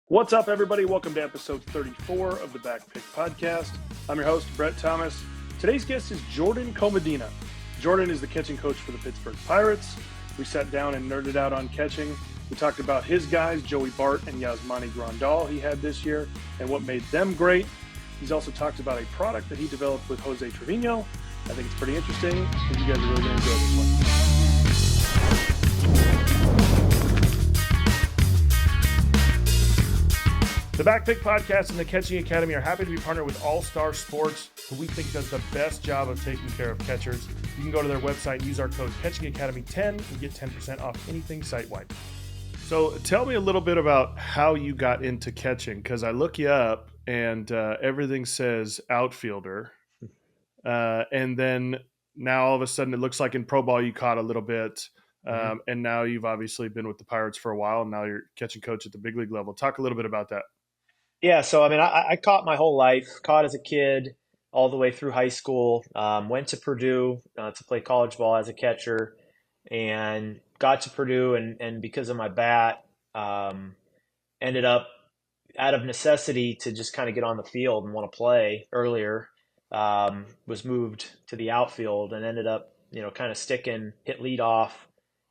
What's up, everybody? Welcome to episode 34 of the Back Pick Podcast. I'm your host, Brett Thomas. Today's guest is Jordan Comadena. Jordan is the catching coach for the Pittsburgh Pirates. We sat down and nerded out on catching. We talked about his guys, Joey Bart and Yasmani Grandal, he had this year, and what made them great. He's also talked about a product that he developed with Jose Trevino. I think it's pretty interesting. I think you guys are really going to enjoy this one. The Back Pick Podcast and the Catching Academy are happy to be partnered with All Star Sports, who we think does the best job of taking care of catchers. You can go to their website and use our code CatchingAcademy10 and get 10% off anything site-wide. So tell me a little bit about how you got into catching, because I look you up and everything says outfielder. And then now all of a sudden it looks like in pro ball you caught a little bit. And now you've obviously been with the Pirates for a while, and now you're catching coach at the big league level. Talk a little bit about that. Yeah, so I mean, I caught my whole life, caught as a kid all the way through high school, went to Purdue to play college ball as a catcher, and got to Purdue, and because of my bat, ended up out of necessity to just kind of get on the field and want to play earlier, was moved to the outfield and ended up, kind of sticking, hit leadoff,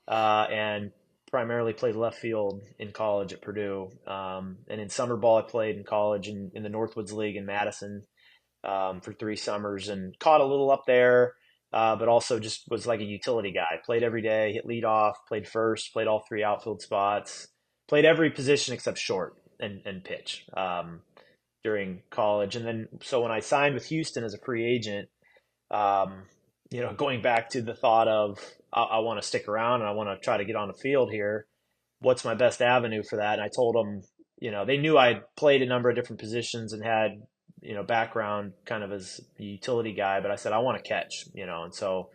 and primarily played left field in college at Purdue. And in summer ball, I played in college in the Northwoods League in Madison for 3 summers and caught a little up there, but also just was like a utility guy. Played every day, hit leadoff, played first, played all 3 outfield spots, played every position except short and pitch during college. And then so when I signed with Houston as a free agent, going back to the thought of I want to stick around and I want to try to get on the field here. What's my best avenue for that? And I told them, they knew I played a number of different positions and had, background kind of as a utility guy, but I said, I want to catch, and so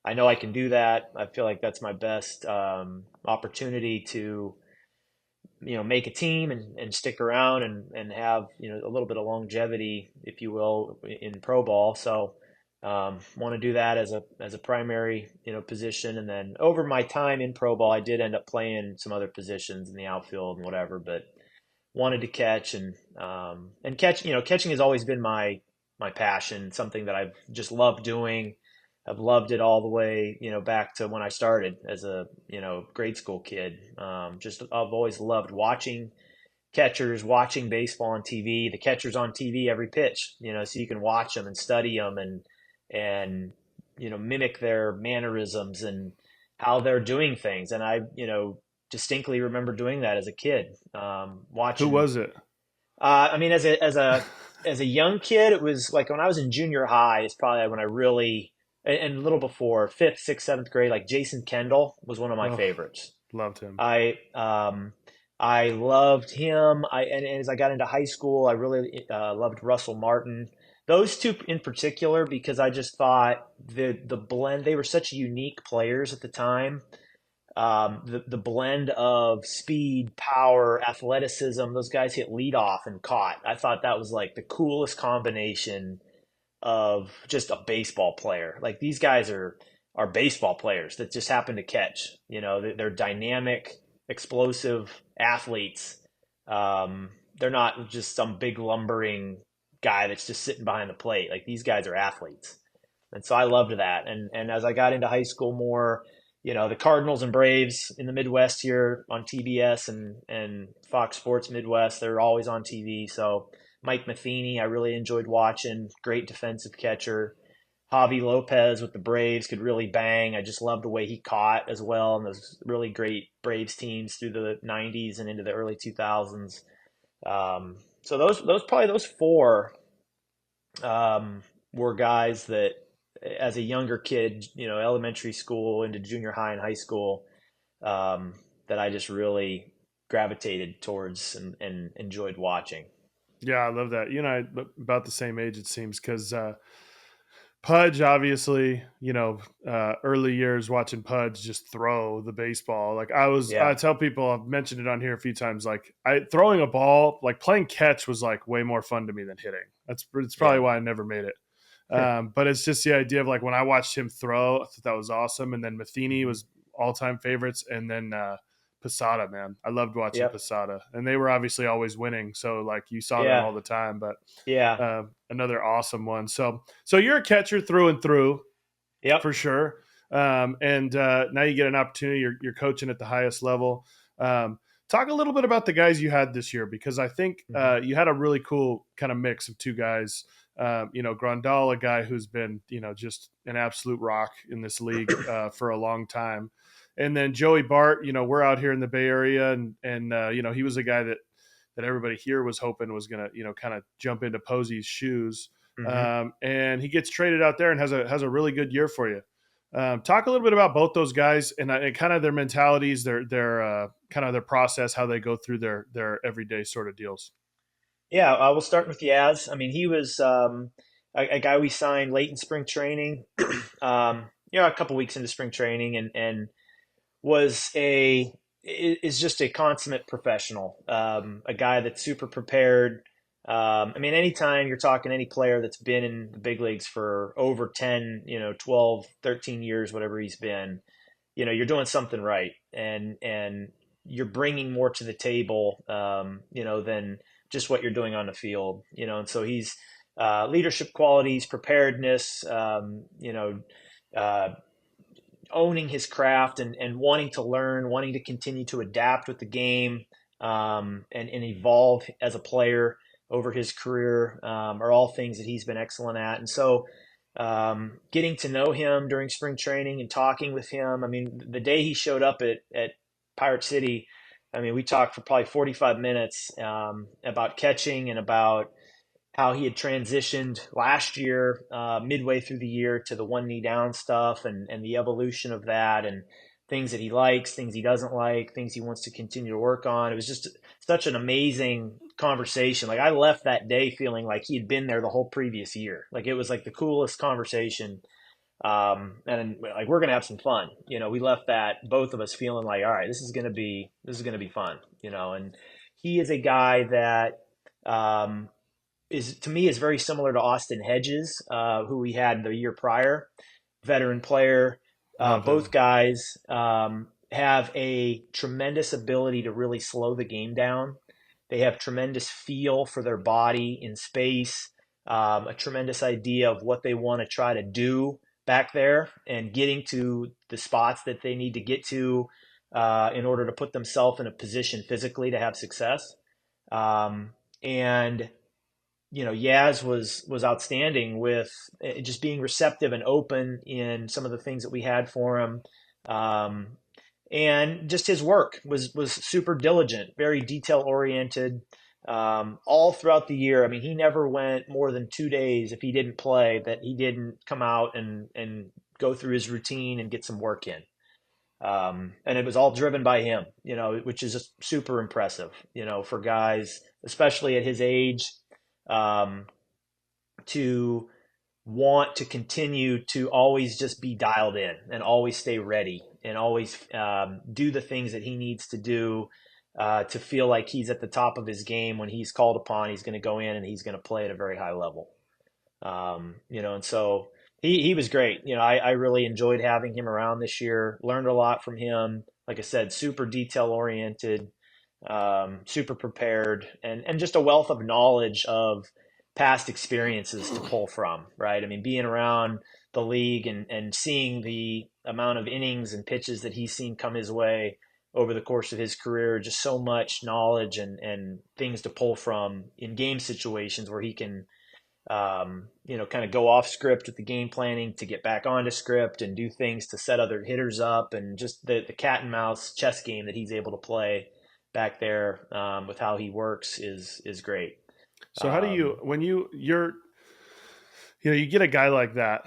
I know I can do that. I feel like that's my best opportunity to, make a team and stick around and have, a little bit of longevity, if you will, in pro ball. So, want to do that as a primary, position. And then over my time in pro ball, I did end up playing some other positions in the outfield and whatever, but wanted to catch and catch, catching has always been my passion, something that I've just loved doing. I've loved it all the way, back to when I started as a, grade school kid. I've always loved watching catchers, watching baseball on TV, the catchers on TV, every pitch, so you can watch them and study them and mimic their mannerisms and how they're doing things. And I distinctly remember doing that as a kid, watching. Who was it? I mean, as a young kid, it was like when I was in junior high, it's probably when I really, and a little before, 5th, 6th, 7th grade, like Jason Kendall was one of my favorites. Loved him. I loved him. And as I got into high school, I really loved Russell Martin. Those 2 in particular, because I just thought the blend, they were such unique players at the time. The blend of speed, power, athleticism, those guys hit leadoff and caught. I thought that was like the coolest combination of just a baseball player. Like these guys are baseball players that just happen to catch. They're dynamic, explosive athletes. They're not just some big lumbering guy that's just sitting behind the plate. Like these guys are athletes. And so I loved that. And as I got into high school more, the Cardinals and Braves in the Midwest here on TBS and Fox Sports Midwest, they're always on TV. So Mike Matheny, I really enjoyed watching. Great defensive catcher. Javi Lopez with the Braves could really bang. I just loved the way he caught as well. And those really great Braves teams through the 90s and into the early 2000s. So those 4 were guys that, as a younger kid, elementary school into junior high and high school, that I just really gravitated towards and enjoyed watching. Yeah, I love that. You and I about the same age, it seems, because Pudge, obviously, early years watching Pudge just throw the baseball. Like I tell people, I've mentioned it on here a few times, like throwing a ball, like playing catch was like way more fun to me than hitting. It's probably why I never made it. But it's just the idea of like when I watched him throw, I thought that was awesome. And then Matheny was all-time favorites. And then Posada, man. I loved watching Yep. Posada, and they were obviously always winning, so like you saw them Yeah. all the time. But Yeah. another awesome one. So you're a catcher through and through Yep. for sure. And now you get an opportunity. You're coaching at the highest level. Talk a little bit about the guys you had this year, because I think Hmm. you had a really cool kind of mix of two guys. Grandal, a guy who's been, just an absolute rock in this league for a long time. And then Joey Bart, we're out here in the Bay Area, and he was a guy that everybody here was hoping was going to, kind of jump into Posey's shoes. Hmm. And he gets traded out there and has a really good year for you. Talk a little bit about both those guys and kind of their mentalities, their kind of their process, how they go through their everyday sort of deals. Yeah, we'll start with Yaz. I mean, he was a guy we signed late in spring training, a couple weeks into spring training, and was is just a consummate professional, a guy that's super prepared. I mean, anytime you're talking any player that's been in the big leagues for over 10, 12, 13 years, whatever he's been, you're doing something right, and you're bringing more to the table, than just what you're doing on the field, and so he's leadership qualities, preparedness, uh, owning his craft and wanting to learn, wanting to continue to adapt with the game, and evolve as a player over his career, are all things that he's been excellent at. And so, getting to know him during spring training and talking with him, I mean, the day he showed up at Pirate City, I mean, we talked for probably 45 minutes, about catching and about how he had transitioned last year, midway through the year, to the one knee down stuff, and the evolution of that, and things that he likes, things he doesn't like, things he wants to continue to work on. It was just such an amazing conversation. Like, I left that day feeling like he had been there the whole previous year. Like, it was like the coolest conversation. And like, we're gonna have some fun. We left that, both of us, feeling like, all right, this is gonna be fun. And he is a guy that, is, to me, is very similar to Austin Hedges, who we had the year prior, veteran player. Love Both him. guys have a tremendous ability to really slow the game down. They have tremendous feel for their body in space, a tremendous idea of what they want to try to do back there, and getting to the spots that they need to get to, in order to put themselves in a position physically to have success. And Yaz was outstanding with, just being receptive and open in some of the things that we had for him, um, and just his work was super diligent, very detail oriented, all throughout the year. I mean, he never went more than 2 days if he didn't play that he didn't come out and go through his routine and get some work in. And it was all driven by him, which is just super impressive, for guys, especially at his age, um, to want to continue to always just be dialed in and always stay ready and always, do the things that he needs to do, to feel like he's at the top of his game. When he's called upon, he's going to go in and he's going to play at a very high level. And so he was great. I really enjoyed having him around this year, learned a lot from him. Like I said, super detail oriented, super prepared, and just a wealth of knowledge of past experiences to pull from, right? I mean, being around the league and seeing the amount of innings and pitches that he's seen come his way over the course of his career, just so much knowledge and things to pull from in game situations where he can, kind of go off script with the game planning to get back onto script and do things to set other hitters up, and just the cat and mouse chess game that he's able to play back there, with how he works is great. So how do you Um, when you get a guy like that,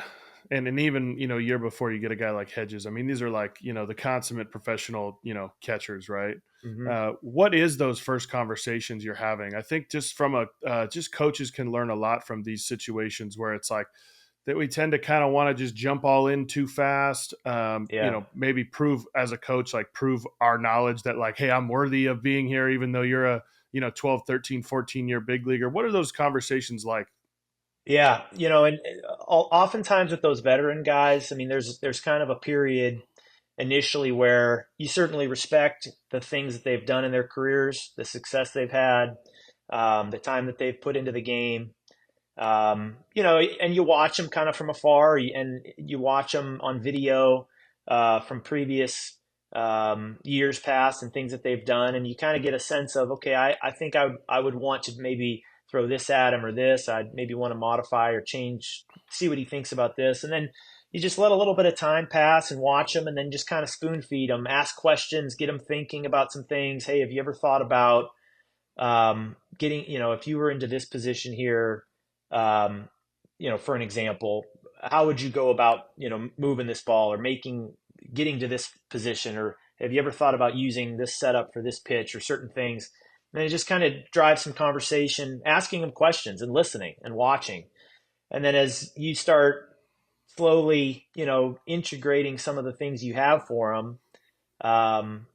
and even year before you get a guy like Hedges. I mean, these are like the consummate professional catchers, right? mhm. What is those first conversations you're having? I think just from just coaches can learn a lot from these situations where it's like that we tend to kind of want to just jump all in too fast. Yeah. Maybe prove as a coach, like prove our knowledge that like, hey, I'm worthy of being here, even though you're a 12, 13, 14 year big leaguer. What are those conversations like? Yeah, and oftentimes with those veteran guys, I mean, there's kind of a period, initially where you certainly respect the things that they've done in their careers, the success they've had, the time that they've put into the game. And you watch them kind of from afar, and you watch them on video from previous years past and things that they've done, and you kind of get a sense of, okay, I think I would want to maybe throw this at him or this. I'd maybe want to modify or change, see what he thinks about this, and then you just let a little bit of time pass and watch them, and then just kind of spoon feed them, ask questions, get them thinking about some things. Hey, have you ever thought about getting, if you were into this position here, um, for an example, how would you go about, moving this ball or getting to this position? Or have you ever thought about using this setup for this pitch or certain things? And then it just kind of drives some conversation, asking them questions and listening and watching. And then as you start slowly, integrating some of the things you have for them, um,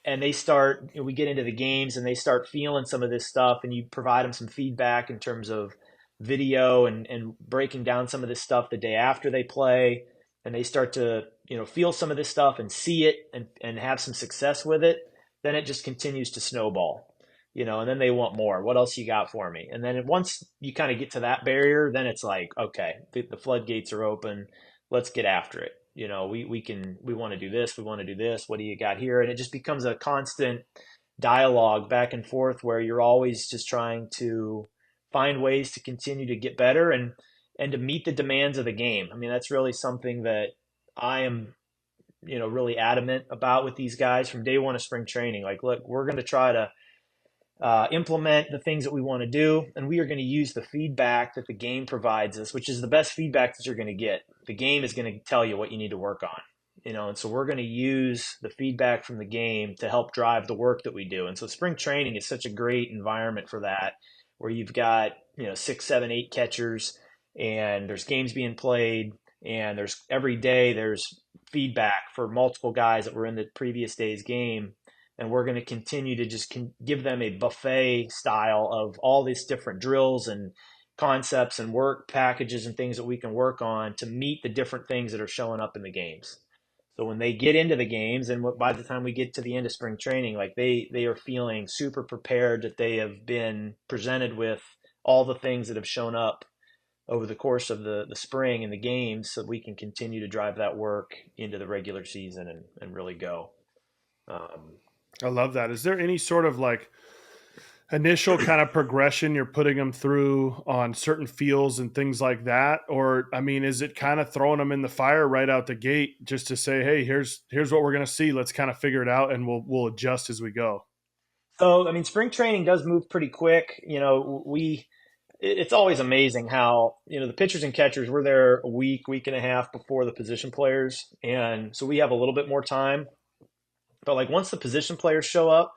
and we get into the games and they start feeling some of this stuff, and you provide them some feedback in terms of video and breaking down some of this stuff the day after they play, and they start to, feel some of this stuff and see it and have some success with it, then it just continues to snowball, and then they want more. What else you got for me? And then once you kind of get to that barrier, then it's like, okay, the floodgates are open. Let's get after it. We want to do this. We want to do this. What do you got here? And it just becomes a constant dialogue back and forth where you're always just trying to find ways to continue to get better and to meet the demands of the game. I mean, that's really something that I am, really adamant about with these guys from day one of spring training. Like, look, we're going to try to implement the things that we want to do, and we are going to use the feedback that the game provides us, which is the best feedback that you're going to get. The game is going to tell you what you need to work on, and so we're going to use the feedback from the game to help drive the work that we do. And so spring training is such a great environment for that, where you've got, 6, 7, 8 catchers, and there's games being played, and there's every day there's feedback for multiple guys that were in the previous day's game. And we're going to continue to just give them a buffet style of all these different drills and concepts and work packages and things that we can work on to meet the different things that are showing up in the games. So when they get into the games, and by the time we get to the end of spring training, like they are feeling super prepared, that they have been presented with all the things that have shown up over the course of the spring and the games, so we can continue to drive that work into the regular season and really go. I love that. Is there any sort of like initial kind of progression you're putting them through on certain fields and things like that? Or, I mean, is it kind of throwing them in the fire right out the gate just to say, hey, here's what we're going to see. Let's kind of figure it out, and we'll adjust as we go. So, I mean, spring training does move pretty quick. It's always amazing how, the pitchers and catchers, we're there a week and a half before the position players. And so we have a little bit more time. But like once the position players show up,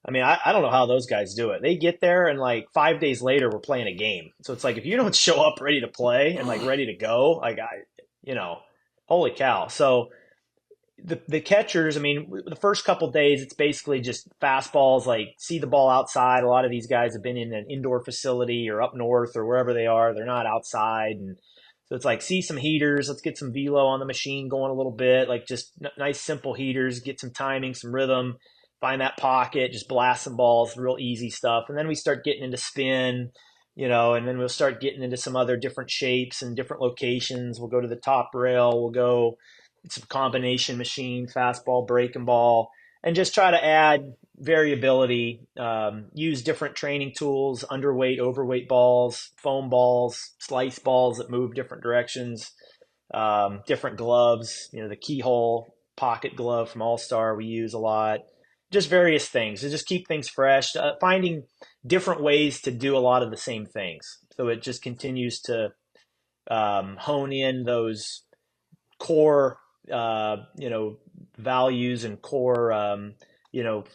I mean, I don't know how those guys do it. They get there, and like 5 days later, we're playing a game. So it's like, if you don't show up ready to play and like ready to go, like holy cow. So the catchers, I mean, the first couple days, it's basically just fastballs, like see the ball outside. A lot of these guys have been in an indoor facility or up north or wherever they are. They're not outside. And so it's like, see some heaters. Let's get some velo on the machine going a little bit, like just nice, simple heaters, get some timing, some rhythm, find that pocket, just blast some balls, real easy stuff. And then we start getting into spin, and then we'll start getting into some other different shapes and different locations. We'll go to the top rail. We'll go some combination machine, fastball, breaking ball, and just try to add variability, use different training tools, underweight, overweight balls, foam balls, slice balls that move different directions, different gloves, the keyhole pocket glove from All Star we use a lot, just various things to just keep things fresh, finding different ways to do a lot of the same things. So it just continues to hone in those core values and core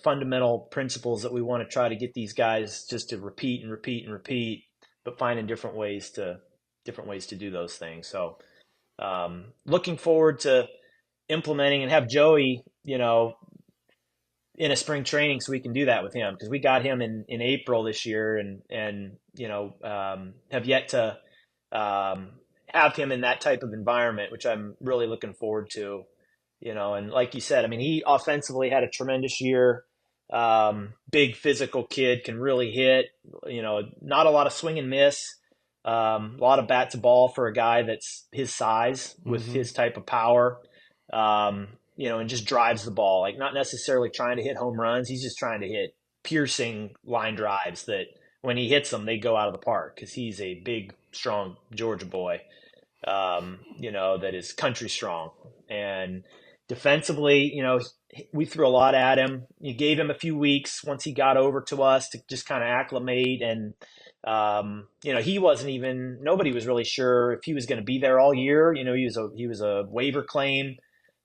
fundamental principles that we want to try to get these guys just to repeat and repeat and repeat, but finding different ways to do those things. So looking forward to implementing and have Joey in a spring training so we can do that with him, because we got him in April this year, and have yet to have him in that type of environment, which I'm really looking forward to. And like you said, I mean, he offensively had a tremendous year. Big physical kid, can really hit, not a lot of swing and miss. A lot of bat to ball for a guy that's his size with Mm-hmm. his type of power. And just drives the ball, like not necessarily trying to hit home runs. He's just trying to hit piercing line drives that when he hits them, they go out of the park because he's a big, strong Georgia boy, that is country strong. And defensively, we threw a lot at him. You gave him a few weeks once he got over to us to just kind of acclimate. And, he wasn't even, nobody was really sure if he was going to be there all year. He was a waiver claim.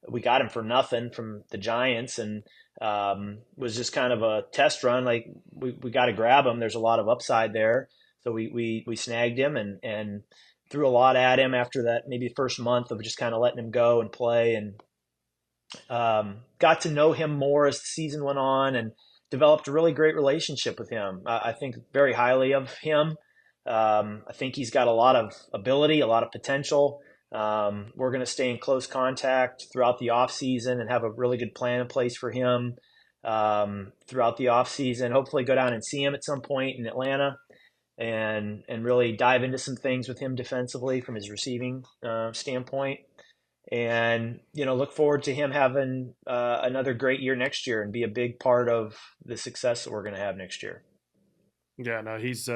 We got him for nothing from the Giants, and was just kind of a test run. Like we got to grab him. There's a lot of upside there. So we snagged him and threw a lot at him after that, maybe first month of just kind of letting him go and play, and got to know him more as the season went on, and developed a really great relationship with him. I think very highly of him. I think he's got a lot of ability, a lot of potential. We're going to stay in close contact throughout the off season and have a really good plan in place for him throughout the off season. Hopefully, go down and see him at some point in Atlanta, and really dive into some things with him defensively from his receiving standpoint. And look forward to him having another great year next year and be a big part of the success that we're going to have next year. Yeah, no, he's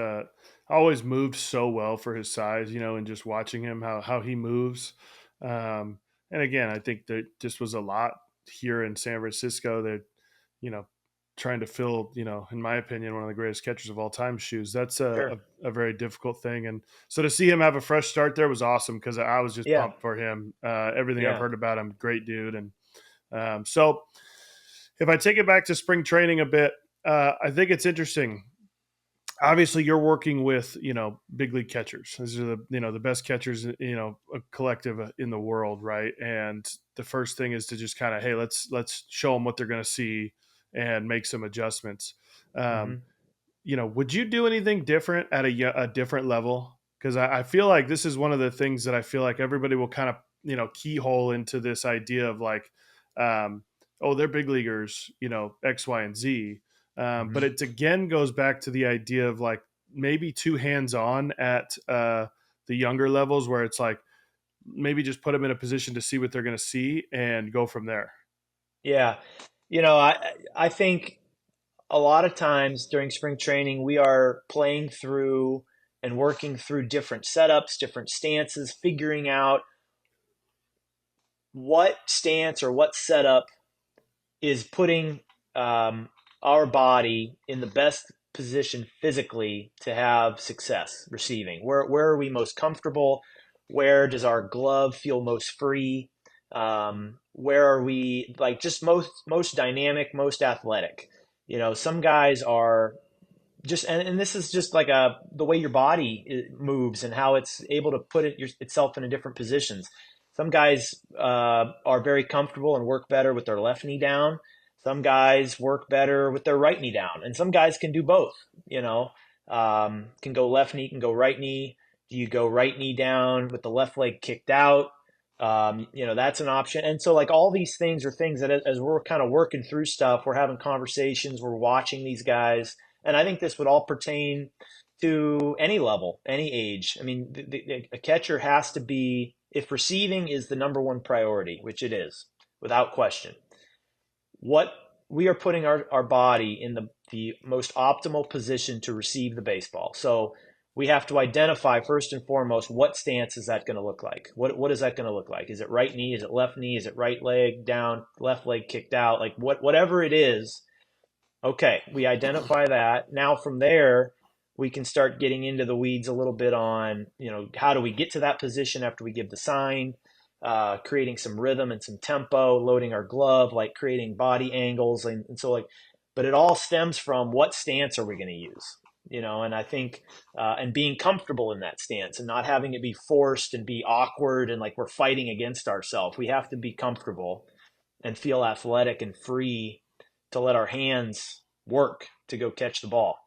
always moved so well for his size, and just watching him how he moves. And again, I think that just was a lot here in San Francisco that you know trying to fill, in my opinion, one of the greatest catchers of all time shoes. That's Sure. a very difficult thing, and so to see him have a fresh start there was awesome because I was just Yeah. pumped for him. Everything I've Yeah. heard about him, great dude, and so if I take it back to spring training a bit, I think it's interesting. Obviously you're working with big league catchers. These are the best catchers, a collective in the world, right? And the first thing is to just kind of, hey, let's show them what they're going to see and make some adjustments. um, Hmm. would you do anything different at a different level? Because I feel like this is one of the things that I feel like everybody will kind of keyhole into this idea of like, um, oh, they're big leaguers, X, Y, and Z. But Hmm. it again goes back to the idea of like maybe too hands on at the younger levels, where it's like maybe just put them in a position to see what they're going to see and go from there. Yeah. I think a lot of times during spring training, we are playing through and working through different setups, different stances, figuring out what stance or what setup is putting um, our body in the best position physically to have success receiving. Where are we most comfortable? Where does our glove feel most free? Where are we like just most dynamic, most athletic? Some guys are just, and this is just like the way your body moves and how it's able to put itself in different positions. Some guys are very comfortable and work better with their left knee down. Some guys work better with their right knee down, and some guys can do both. Can go left knee, can go right knee. Do you go right knee down with the left leg kicked out? That's an option. And so, like, all these things are things that as we're kind of working through stuff, we're having conversations, we're watching these guys, and I think this would all pertain to any level, any age. I mean, a catcher has to be, if receiving is the number one priority, which it is, without question, what we are putting our body in the most optimal position to receive the baseball. So we have to identify first and foremost what stance is that going to look like? What is that going to look like? Is it right knee? Is it left knee? Is it right leg down, left leg kicked out? Like whatever it is. Okay, we identify that. Now from there, we can start getting into the weeds a little bit on, how do we get to that position after we give the sign, creating some rhythm and some tempo, loading our glove, like creating body angles. And so like, but it all stems from what stance are we going to use? And I think, and being comfortable in that stance and not having it be forced and be awkward and like we're fighting against ourselves. We have to be comfortable and feel athletic and free to let our hands work to go catch the ball.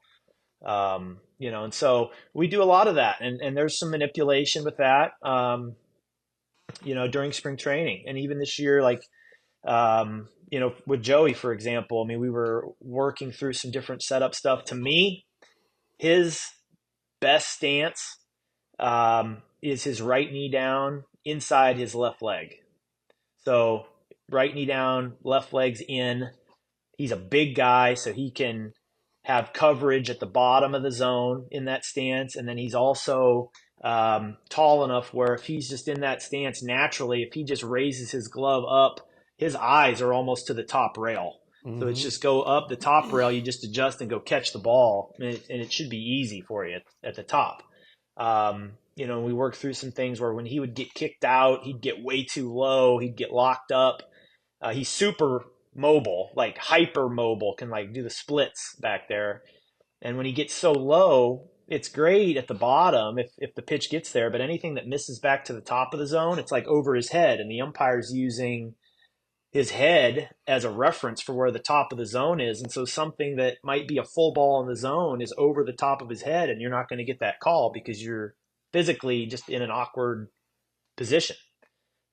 And so we do a lot of that, and there's some manipulation with that, during spring training, and even this year, like With Joey, for example, I mean, we were working through some different setup stuff. To me, his best stance is his right knee down inside his left leg. So right knee down, left leg's in. He's a big guy, so he can have coverage at the bottom of the zone in that stance. And then he's also tall enough where if he's just in that stance naturally, if he just raises his glove up, his eyes are almost to the top rail. So it's Mm-hmm. just go up the top rail, you just adjust and go catch the ball, and it should be easy for you at the top. We worked through some things where when he would get kicked out, he'd get way too low, he'd get locked up. He's super mobile, like hyper mobile, can like do the splits back there. And when he gets so low, it's great at the bottom if the pitch gets there, but anything that misses back to the top of the zone, it's like over his head, and the umpire's using his head as a reference for where the top of the zone is. And so something that might be a full ball in the zone is over the top of his head, and you're not going to get that call because you're physically just in an awkward position.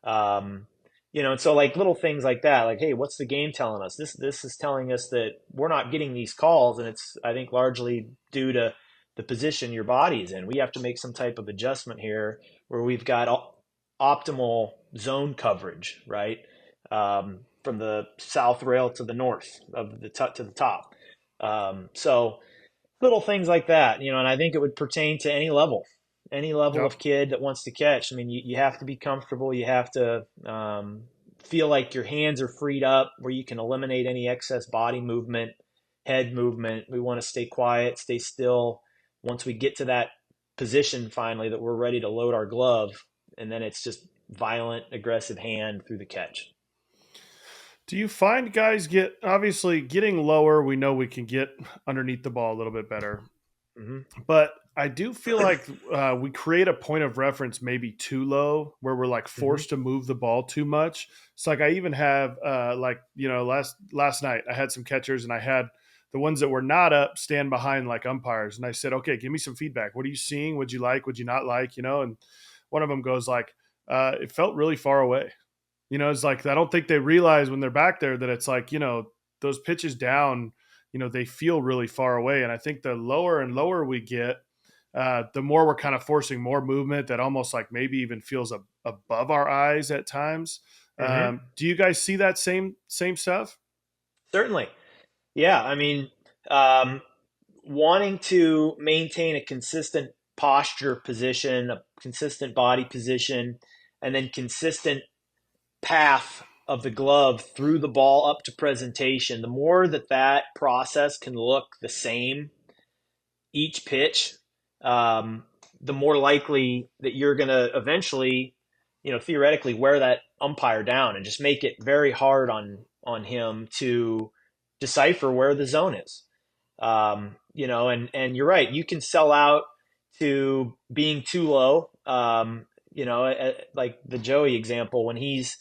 Um, and so like little things like that, like, hey, what's the game telling us? This is telling us that we're not getting these calls, and it's I think largely due to the position your body is in. We have to make some type of adjustment here where we've got optimal zone coverage, right? From the south rail to the north of to the top. So little things like that, and I think it would pertain to any level Yep. of kid that wants to catch. I mean, you have to be comfortable. You have to feel like your hands are freed up where you can eliminate any excess body movement, head movement. We want to stay quiet, stay still. Once we get to that position finally that we're ready to load our glove, and then it's just violent, aggressive hand through the catch. Do you find guys get obviously getting lower? We know we can get underneath the ball a little bit better, Hmm. but I do feel like we create a point of reference maybe too low where we're like Hmm. forced to move the ball too much. It's like I even have last night I had some catchers and I had the ones that were not up stand behind like umpires and I said, okay, give me some feedback. What are you seeing? Would you like? Would you not like? And one of them goes like, it felt really far away. It's like I don't think they realize when they're back there that it's like, those pitches down, they feel really far away. And I think the lower and lower we get, the more we're kind of forcing more movement that almost like maybe even feels above our eyes at times. Hmm. Do you guys see that same stuff? Certainly. Yeah. I mean, um, wanting to maintain a consistent posture position, a consistent body position, and then consistent path of the glove through the ball up to presentation, the more that process can look the same each pitch, um, the more likely that you're going to eventually, theoretically wear that umpire down and just make it very hard on him to decipher where the zone is. And you're right. You can sell out to being too low. Like the Joey example, when he's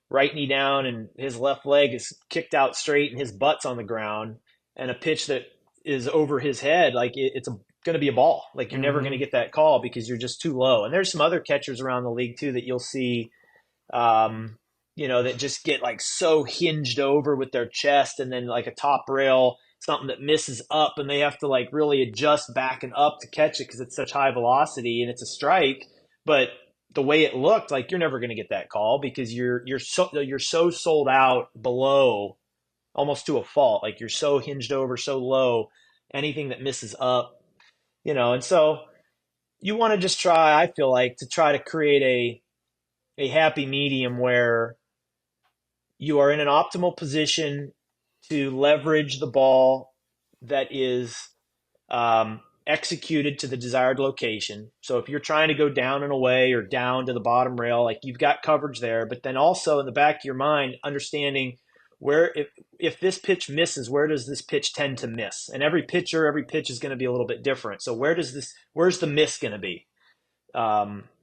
right knee down and his left leg is kicked out straight and his butt's on the ground, and a pitch that is over his head, like it's going to be a ball. Like you're never going to Mm-hmm. get that call because you're just too low. And there's some other catchers around the league too that you'll see um, that just get like so hinged over with their chest and then like a top rail, something that misses up and they have to like really adjust back and up to catch it because it's such high velocity and it's a strike. But the way it looked, like you're never going to get that call because you're so sold out below almost to a fault. Like you're so hinged over, so low, anything that misses up, and so you want to just try, I feel like, to try to create a happy medium where you are in an optimal position to leverage the ball that is executed to the desired location. So if you're trying to go down and away or down to the bottom rail, like you've got coverage there, but then also in the back of your mind, understanding where if this pitch misses, where does this pitch tend to miss? And every pitch is going to be a little bit different. So where's the miss going to be?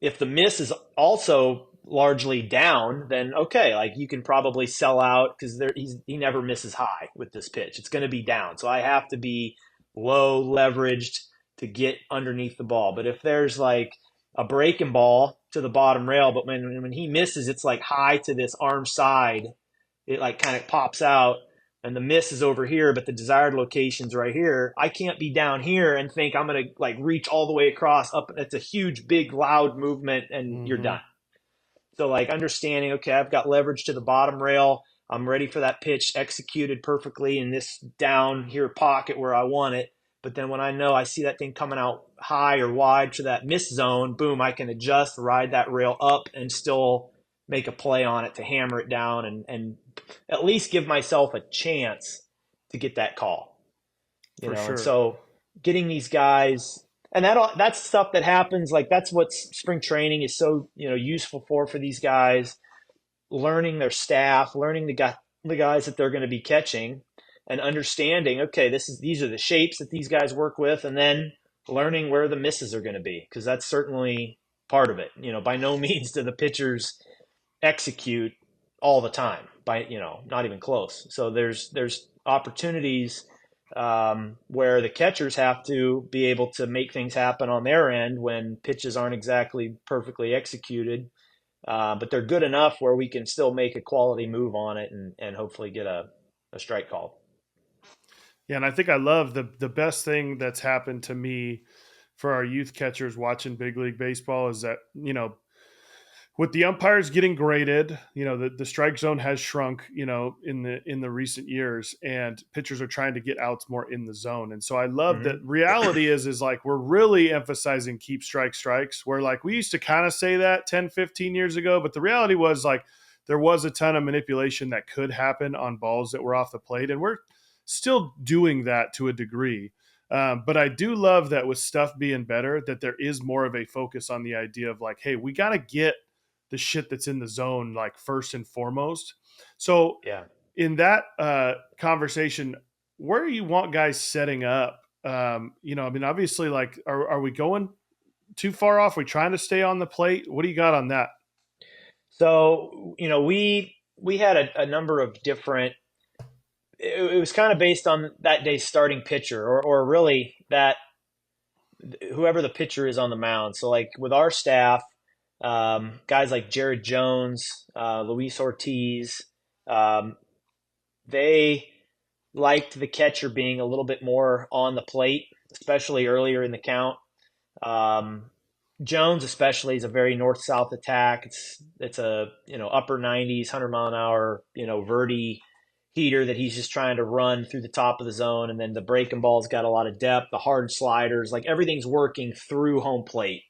If the miss is also largely down, then okay, like you can probably sell out because he never misses high with this pitch. It's going to be down, so I have to be low leveraged to get underneath the ball. But if there's like a breaking ball to the bottom rail, but when he misses, it's like high to this arm side. it like kind of pops out and the miss is over here, but the desired location's right here. I can't be down here and think I'm going to like reach all the way across up. It's a huge, big, loud movement and you're Mm-hmm. done. So like understanding, okay, I've got leverage to the bottom rail. I'm ready for that pitch executed perfectly in this down here pocket where I want it. But then when I know I see that thing coming out high or wide to that miss zone, boom, I can adjust, ride that rail up and still make a play on it to hammer it down and at least give myself a chance to get that call. For And sure. so getting these guys and that's stuff that happens like that's what spring training is so useful for these guys, learning their staff, learning the guys that they're going to be catching and understanding, okay, these are the shapes that these guys work with, and then learning where the misses are going to be because that's certainly part of it. By no means do the pitchers execute all the time by not even close. So there's opportunities where the catchers have to be able to make things happen on their end when pitches aren't exactly perfectly executed, but they're good enough where we can still make a quality move on it and hopefully get a strike called. Yeah, and I think I love the best thing that's happened to me for our youth catchers watching big league baseball is that, with the umpires getting graded, the strike zone has shrunk, in the recent years, and pitchers are trying to get outs more in the zone. And so I love that. Mm-hmm. Reality is like we're really emphasizing keep strikes, where like we used to kind of say that 10, 15 years ago, but the reality was like there was a ton of manipulation that could happen on balls that were off the plate, and we're still doing that to a degree. But I do love that with stuff being better, that there is more of a focus on the idea of like, hey, we got to get the shit that's in the zone like first and foremost. So Yeah. in that conversation, where do you want guys setting up? I mean, obviously, like, are we going too far off? Are we trying to stay on the plate? What do you got on that? So we had a number of different. It was kind of based on that day's starting pitcher, or really that whoever the pitcher is on the mound. So like with our staff, guys like Jared Jones, Luis Ortiz, um, they liked the catcher being a little bit more on the plate, especially earlier in the count. Um, Jones, especially, is a very north-south attack. It's a upper 90s, 100 mile an hour verti heater that he's just trying to run through the top of the zone, and then the breaking ball's got a lot of depth. The hard sliders, like everything's working through home plate.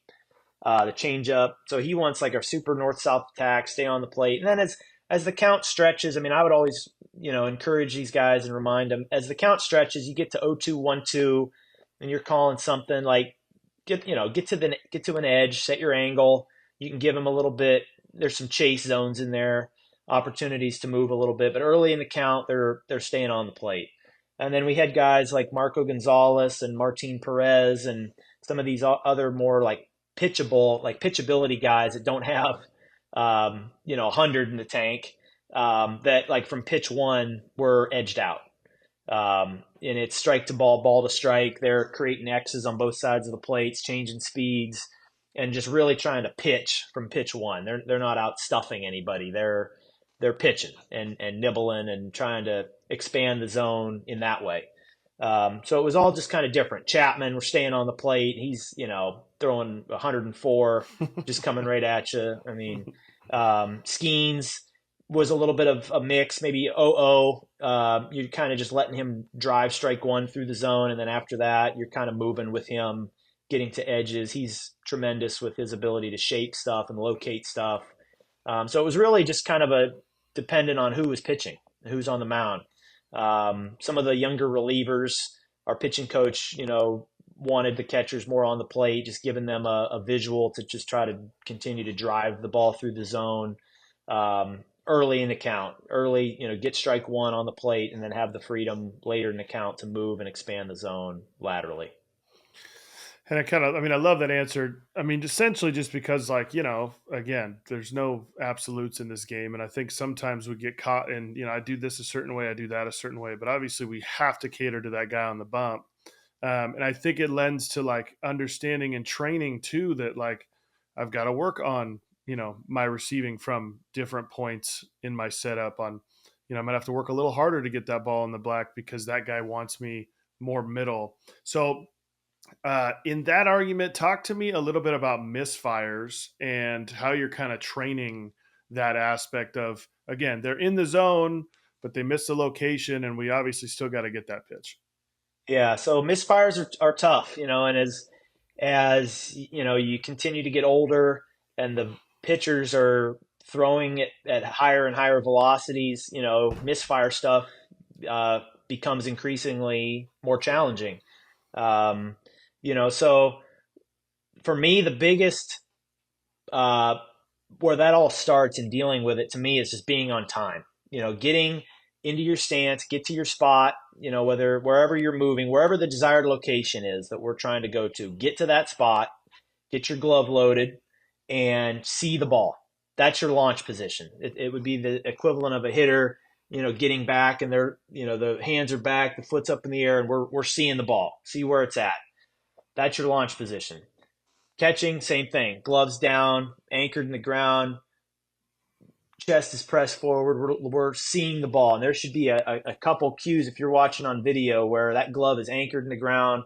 The changeup. So he wants like a super north-south attack, stay on the plate. And then as the count stretches, I mean, I would always encourage these guys and remind them as the count stretches, you get to 0-2, 1-2, and you're calling something like get to an edge, set your angle. You can give them a little bit. There's some chase zones in there, opportunities to move a little bit, but early in the count, they're staying on the plate. And then we had guys like Marco Gonzalez and Martin Perez and some of these other more like pitchability guys that don't have 100 in the tank, that like from pitch one were edged out. And it's strike to ball, ball to strike. They're creating X's on both sides of the plates, changing speeds, and just really trying to pitch from pitch one. They're not out stuffing anybody. They're pitching and nibbling and trying to expand the zone in that way. So it was all just kind of different. Chapman, we're staying on the plate. He's throwing 104, just coming right at you. I mean, Skeens was a little bit of a mix, maybe 0-0. You're kind of just letting him drive strike one through the zone, and then after that, you're kind of moving with him, getting to edges. He's tremendous with his ability to shape stuff and locate stuff. So it was really just kind of a dependent on who was pitching, who's on the mound. Some of the younger relievers, our pitching coach, wanted the catchers more on the plate, just giving them a visual to just try to continue to drive the ball through the zone. Early in the count, get strike one on the plate and then have the freedom later in the count to move and expand the zone laterally. And I love that answer. I mean, essentially just because, like, again, there's no absolutes in this game. And I think sometimes we get caught in, I do this a certain way, I do that a certain way. But obviously we have to cater to that guy on the bump. And I think it lends to like understanding and training too, that like I've got to work on, my receiving from different points in my setup on, I'm gonna have to work a little harder to get that ball in the black because that guy wants me more middle. So in that argument, talk to me a little bit about misfires and how you're kind of training that aspect of, again, they're in the zone, but they miss the location, and we obviously still got to get that pitch. Yeah, so misfires are tough, and as you continue to get older and the pitchers are throwing it at higher and higher velocities, misfire stuff becomes increasingly more challenging. Um, so for me, the biggest uh, where that all starts in dealing with it to me is just being on time. Getting into your stance, get to your spot. Whether wherever you're moving, wherever the desired location is that we're trying to go to, get to that spot, get your glove loaded, and see the ball. That's your launch position. It would be the equivalent of a hitter, getting back and they're, the hands are back, the foot's up in the air, and we're seeing the ball, see where it's at. That's your launch position. Catching, same thing. Gloves down, anchored in the ground, chest is pressed forward. We're seeing the ball. And there should be a couple cues if you're watching on video where that glove is anchored in the ground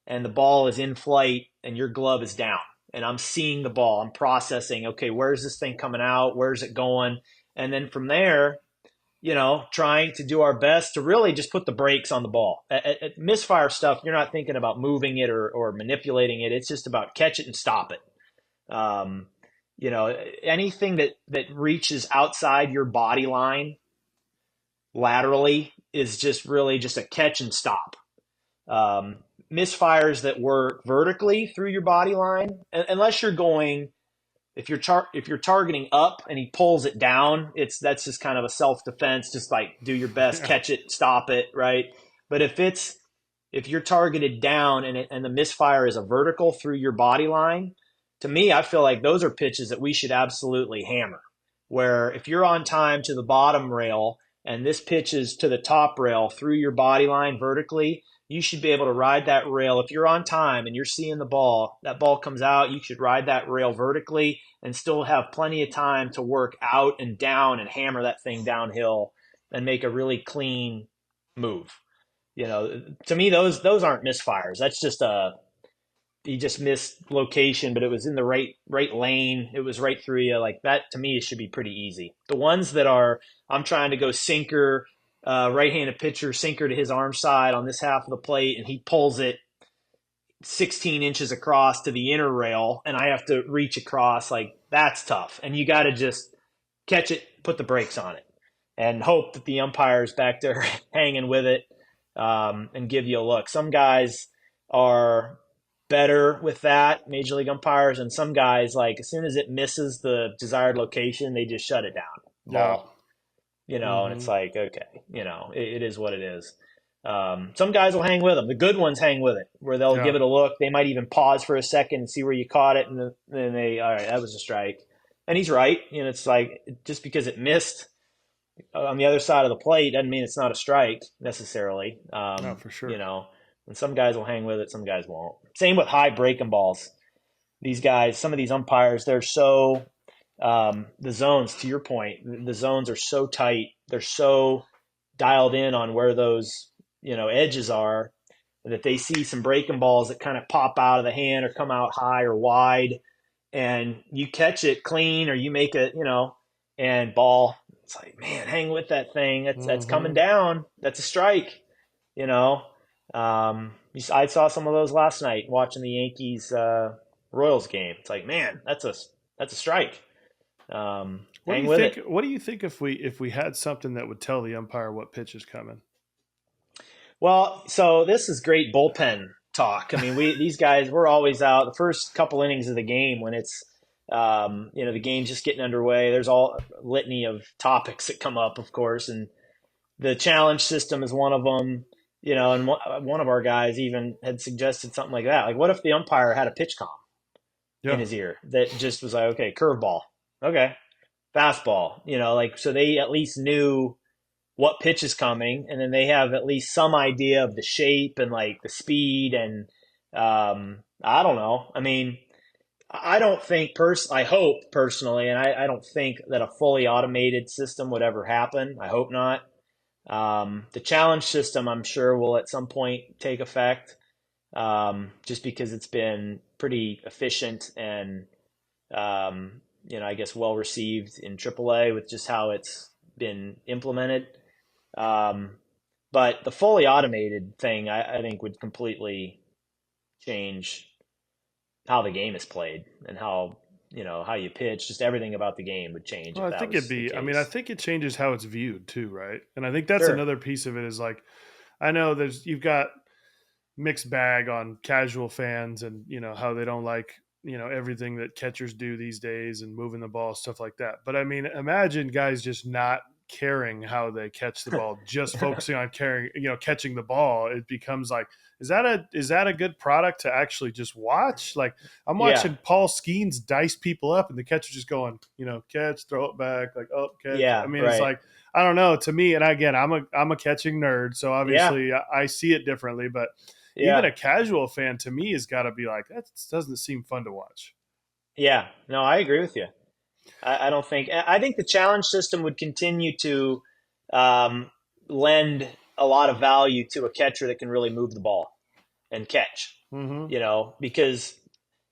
and the ball is in flight and your glove is down. And I'm seeing the ball. I'm processing, okay, where's this thing coming out? Where's it going? And then from there, trying to do our best to really just put the brakes on the ball. At misfire stuff, you're not thinking about moving it or manipulating it. It's just about catch it and stop it. Anything that reaches outside your body line laterally is just really just a catch and stop. Misfires that work vertically through your body line, unless you're going, if you're targeting up and he pulls it down, that's just kind of a self defense. Just like do your best, Yeah. catch it, stop it, right? But if you're targeted down and the misfire is a vertical through your body line, to me, I feel like those are pitches that we should absolutely hammer. Where if you're on time to the bottom rail and this pitch is to the top rail through your body line vertically, you should be able to ride that rail. If you're on time and you're seeing the ball, that ball comes out, you should ride that rail vertically and still have plenty of time to work out and down and hammer that thing downhill and make a really clean move. To me, those aren't misfires. That's just he just missed location, but it was in the right lane. It was right through you. Like that to me, it should be pretty easy. The ones that are I'm trying to go sinker, right-handed pitcher sinker to his arm side on this half of the plate, and he pulls it 16 inches across to the inner rail, and I have to reach across. Like that's tough, and you got to just catch it, put the brakes on it, and hope that the umpire's back there hanging with it and give you a look. Some guys are better with that, major league umpires, and some guys, like as soon as it misses the desired location, they just shut it down. Yeah. Ball. And it's Mm-hmm. like, okay, it is what it is. Some guys will hang with them. The good ones hang with it, where they'll give Yeah. it a look. They might even pause for a second and see where you caught it, and then all right, that was a strike. And he's right. It's like just because it missed on the other side of the plate doesn't mean it's not a strike necessarily. No, for sure. And some guys will hang with it, some guys won't. Same with high breaking balls. These guys, some of these umpires, they're so the zones. To your point, the zones are so tight. They're so dialed in on where those edges are that they see some breaking balls that kind of pop out of the hand or come out high or wide, and you catch it clean or you make it, and ball. It's like, man, hang with that thing. That's coming Mm-hmm. down. That's a strike. You know, I saw some of those last night watching the Yankees Royals game. It's like, man, that's a strike. What do Hang you with think? it. What do you think if we had something that would tell the umpire what pitch is coming? Well, so this is great bullpen talk. I mean, these guys we're always out the first couple innings of the game when it's the game's just getting underway. There's all litany of topics that come up, of course, and the challenge system is one of them. And one of our guys even had suggested something like that. Like, what if the umpire had a pitch comp in Yeah. his ear that just was like, okay, curveball, okay, fastball, like so they at least knew what pitch is coming, and then they have at least some idea of the shape and like the speed and I don't know. I mean, I don't think I hope personally, and I don't think that a fully automated system would ever happen. I hope not. The challenge system, I'm sure, will at some point take effect, just because it's been pretty efficient and I guess well received in AAA with just how it's been implemented. Um, but the fully automated thing, I think, would completely change how the game is played and how you pitch. Just everything about the game would change Well, if I that think it'd was the be. I mean, I case. think it changes how it's viewed too, right? And I think that's Sure. another piece of it. Is like, I know you've got mixed bag on casual fans, and how they don't like everything that catchers do these days and moving the ball, stuff like that. But I mean, imagine guys just not caring how they catch the ball, just focusing on carrying, catching the ball. It becomes like, is that a good product to actually just watch? Like, I'm Yeah. watching Paul Skeens dice people up, and the catcher just going, catch, throw it back, like, oh, catch. I Yeah. mean, it's Right. like, I don't know. To me, and again, I'm a catching nerd, so Yeah. obviously I see it differently. But even Yeah. a casual fan, to me, has got to be like, that doesn't seem fun to watch. Yeah. No, I agree with you. I don't think. I think the challenge system would continue to um, lend a lot of value to a catcher that can really move the ball and catch. Mm-hmm. Because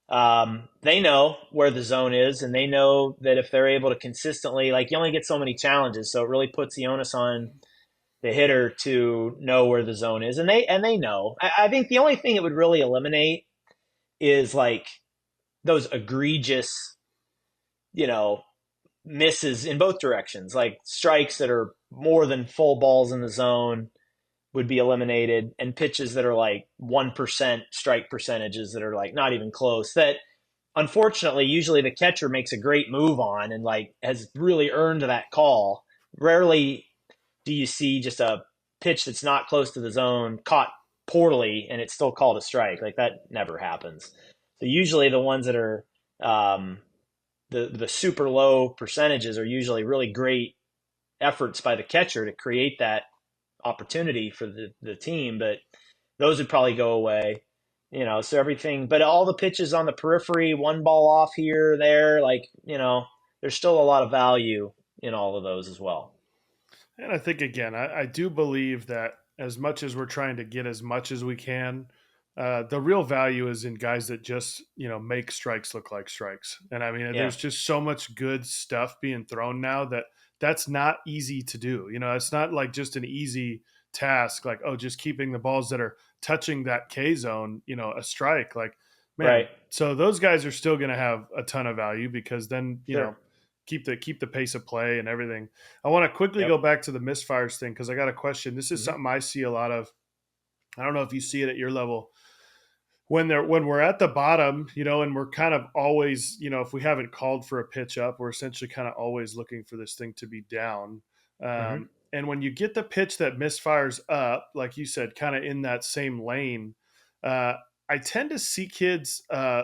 they know where the zone is, and they know that if they're able to consistently, like, you only get so many challenges, so it really puts the onus on the hitter to know where the zone is, and they know. I think the only thing it would really eliminate is like those egregious, you know, misses in both directions, like strikes that are more than full balls in the zone would be eliminated, and pitches that are like 1% strike percentages that are like not even close. That unfortunately, usually the catcher makes a great move on and like has really earned that call. Rarely do you see just a pitch that's not close to the zone caught poorly and it's still called a strike. Like, that never happens. So usually the ones that are um, the super low percentages are usually really great efforts by the catcher to create that opportunity for the team, but those would probably go away. So everything, but all the pitches on the periphery, one ball off here, there, like, there's still a lot of value in all of those as well. And I think again, I do believe that as much as we're trying to get as much as we can, the real value is in guys that just make strikes look like strikes. And I mean, Yeah. there's just so much good stuff being thrown now that that's not easy to do. It's not like just an easy task. Like, oh, just keeping the balls that are touching that K zone, a strike. Like, man, Right. so those guys are still going to have a ton of value because then Sure. keep the pace of play and everything. I want to quickly Yep. go back to the misfires thing because I got a question. This is Hmm. something I see a lot of. I don't know if you see it at your level when we're at the bottom, and we're kind of always, if we haven't called for a pitch up, we're essentially kind of always looking for this thing to be down. Hmm. And when you get the pitch that misfires up, like you said, kind of in that same lane, uh, I tend to see kids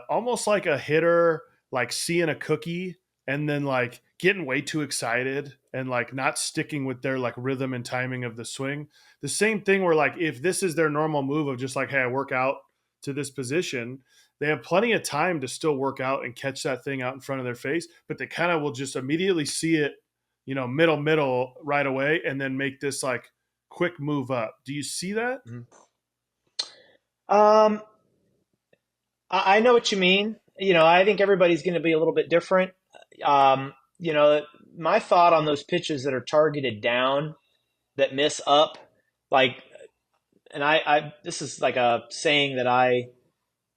almost like a hitter, like seeing a cookie and then like getting way too excited and like not sticking with their like rhythm and timing of the swing. The same thing where like if this is their normal move of just like, hey, I work out to this position, they have plenty of time to still work out and catch that thing out in front of their face, but they kind of will just immediately see it, middle right away and then make this like quick move up. Do you see that? Hmm. Um, I know what you mean. I think everybody's going to be a little bit different. Um, you know, my thought on those pitches that are targeted down that miss up, like, and this is like a saying that I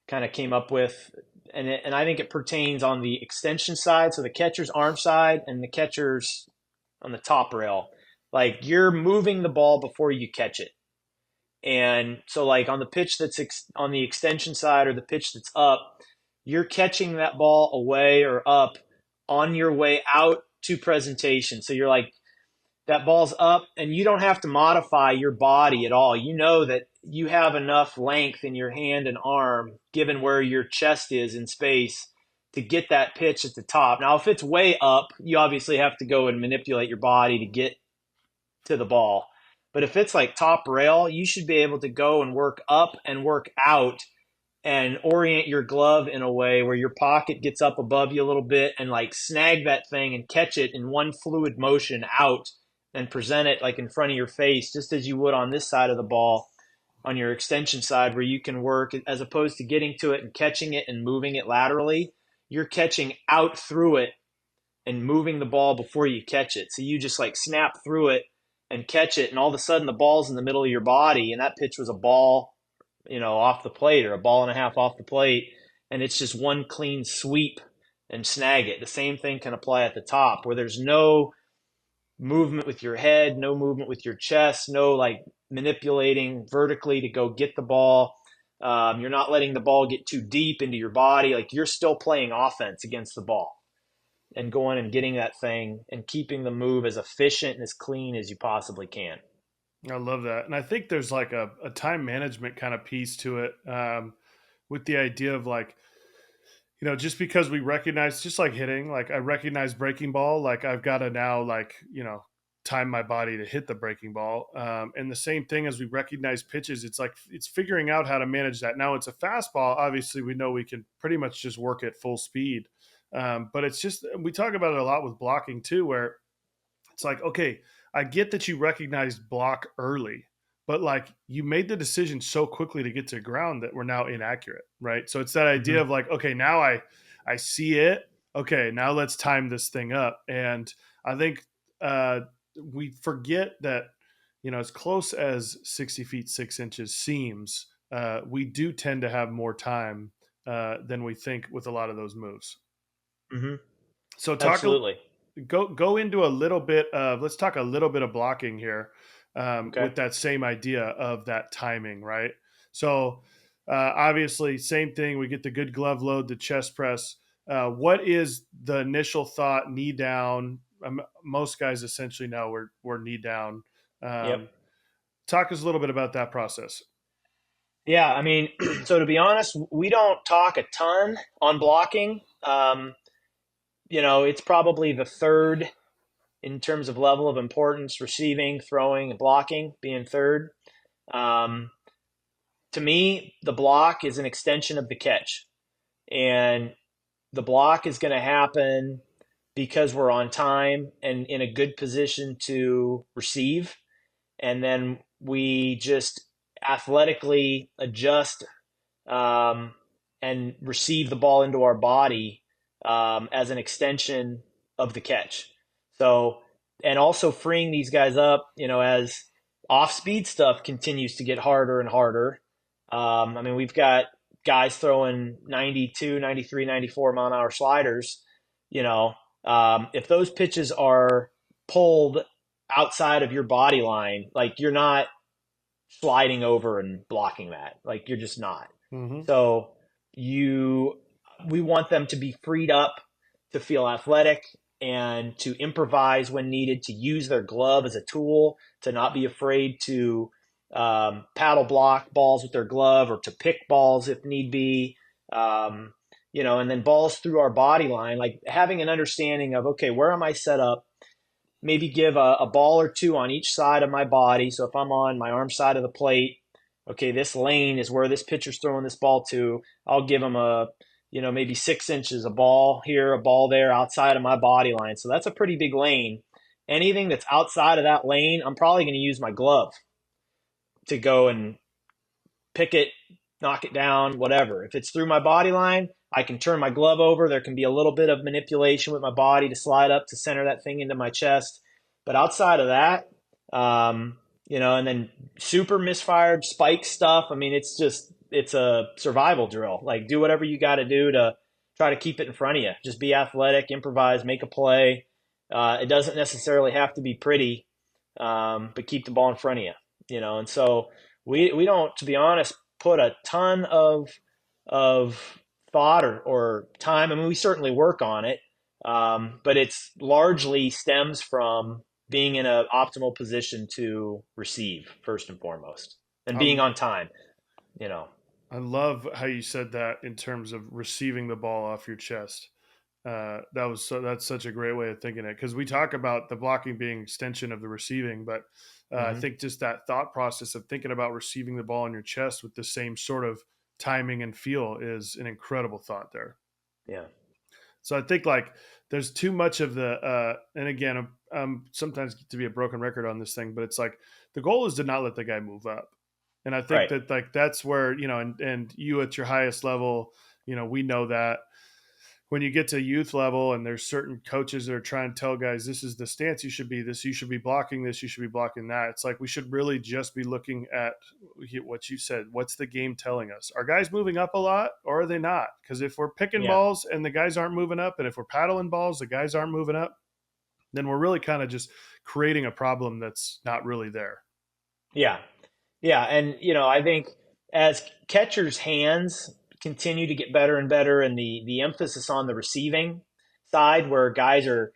kind of came up with, and I think it pertains on the extension side, so the catcher's arm side and the catcher's on the top rail. Like, you're moving the ball before you catch it. And so, like, on the pitch that's on the extension side or the pitch that's up, you're catching that ball away or up on your way out to presentation. So you're like, that ball's up, and you don't have to modify your body at all. You know that you have enough length in your hand and arm, given where your chest is in space, to get that pitch at the top. Now, if it's way up, you obviously have to go and manipulate your body to get to the ball. But if it's like top rail, you should be able to go and work up and work out and orient your glove in a way where your pocket gets up above you a little bit and like snag that thing and catch it in one fluid motion out and present it like in front of your face, just as you would on this side of the ball, on your extension side, where you can work as opposed to getting to it and catching it and moving it laterally. You're catching out through it and moving the ball before you catch it. So you just like snap through it and catch it, and all of a sudden the ball's in the middle of your body, and that pitch was a ball, off the plate, or a ball and a half off the plate, and it's just one clean sweep and snag it. The same thing can apply at the top, where there's no movement with your head, no movement with your chest, no like manipulating vertically to go get the ball. You're not letting the ball get too deep into your body. Like you're still playing offense against the ball and going and getting that thing and keeping the move as efficient and as clean as you possibly can. I love that. And I think there's like a time management kind of piece to it, with the idea of like, just because we recognize, just like hitting, like I recognize breaking ball, like I've got to now, like, time my body to hit the breaking ball. And the same thing as we recognize pitches, it's like, it's figuring out how to manage that. Now it's a fastball. Obviously, we know we can pretty much just work at full speed. But it's just, we talk about it a lot with blocking too, where it's like, okay, I get that you recognized block early, but like you made the decision so quickly to get to ground that we're now inaccurate, right? So it's that idea Mm-hmm. of like, okay, now I see it. Okay, now let's time this thing up. And I think we forget that, as close as 60 feet 6 inches seems, we do tend to have more time than we think with a lot of those moves. Mm-hmm. So Absolutely. go into a little bit of, let's talk a little bit of blocking here, Okay. with that same idea of that timing, right? So obviously same thing, we get the good glove load, the chest press. What is the initial thought? Knee down. Most guys essentially now we're knee down. Yep. Talk us a little bit about that process. Yeah, I mean, so to be honest, we don't talk a ton on blocking. It's probably the third in terms of level of importance: receiving, throwing, and blocking being third. Um, to me, the block is an extension of the catch. And the block is going to happen because we're on time and in a good position to receive. And then we just athletically adjust, um, and receive the ball into our body, as an extension of the catch. So, and also freeing these guys up, as off speed stuff continues to get harder and harder. I mean, we've got guys throwing 92, 93, 94 mile an hour sliders. If those pitches are pulled outside of your body line, like you're not sliding over and blocking that. Like you're just not. Mm-hmm. So you we want them to be freed up to feel athletic and to improvise when needed, to use their glove as a tool, to not be afraid to paddle block balls with their glove or to pick balls if need be. And then balls through our body line, like having an understanding of, okay, where am I set up? Maybe give a ball or two on each side of my body. So if I'm on my arm side of the plate, okay, this lane is where this pitcher's throwing this ball to. I'll give him maybe 6 inches, a ball here, a ball there outside of my body line. So that's a pretty big lane. Anything that's outside of that lane, I'm probably going to use my glove to go and pick it, knock it down, whatever. If it's through my body line, I can turn my glove over. There can be a little bit of manipulation with my body to slide up to center that thing into my chest. But outside of that, and then super misfired spike stuff. I mean, it's a survival drill. Like do whatever you got to do to try to keep it in front of you. Just be athletic, improvise, make a play. It doesn't necessarily have to be pretty, but keep the ball in front of you. And so we don't, to be honest, put a ton of thought or time. I mean, we certainly work on it, but it's largely stems from being in an optimal position to receive first and foremost, and being I, on time. You know. I love how you said that in terms of receiving the ball off your chest. That's such a great way of thinking it, because we talk about the blocking being extension of the receiving, but I Hmm. think just that thought process of thinking about receiving the ball in your chest with the same sort of timing and feel is an incredible thought there. Yeah. So I think like there's too much of the and again I'm sometimes to be a broken record on this thing, but it's like the goal is to not let the guy move up. And I think Right. that like that's where, and you at your highest level, we know that when you get to youth level and there's certain coaches that are trying to tell guys this is the stance you should be, this you should be blocking, this you should be blocking that, it's like we should really just be looking at what you said. What's the game telling us? Are guys moving up a lot or are they not? Because if we're picking Yeah. balls and the guys aren't moving up, and if we're paddling balls the guys aren't moving up, then we're really kind of just creating a problem that's not really there. Yeah. Yeah. And, I think as catchers' hands continue to get better and better, and the emphasis on the receiving side, where guys are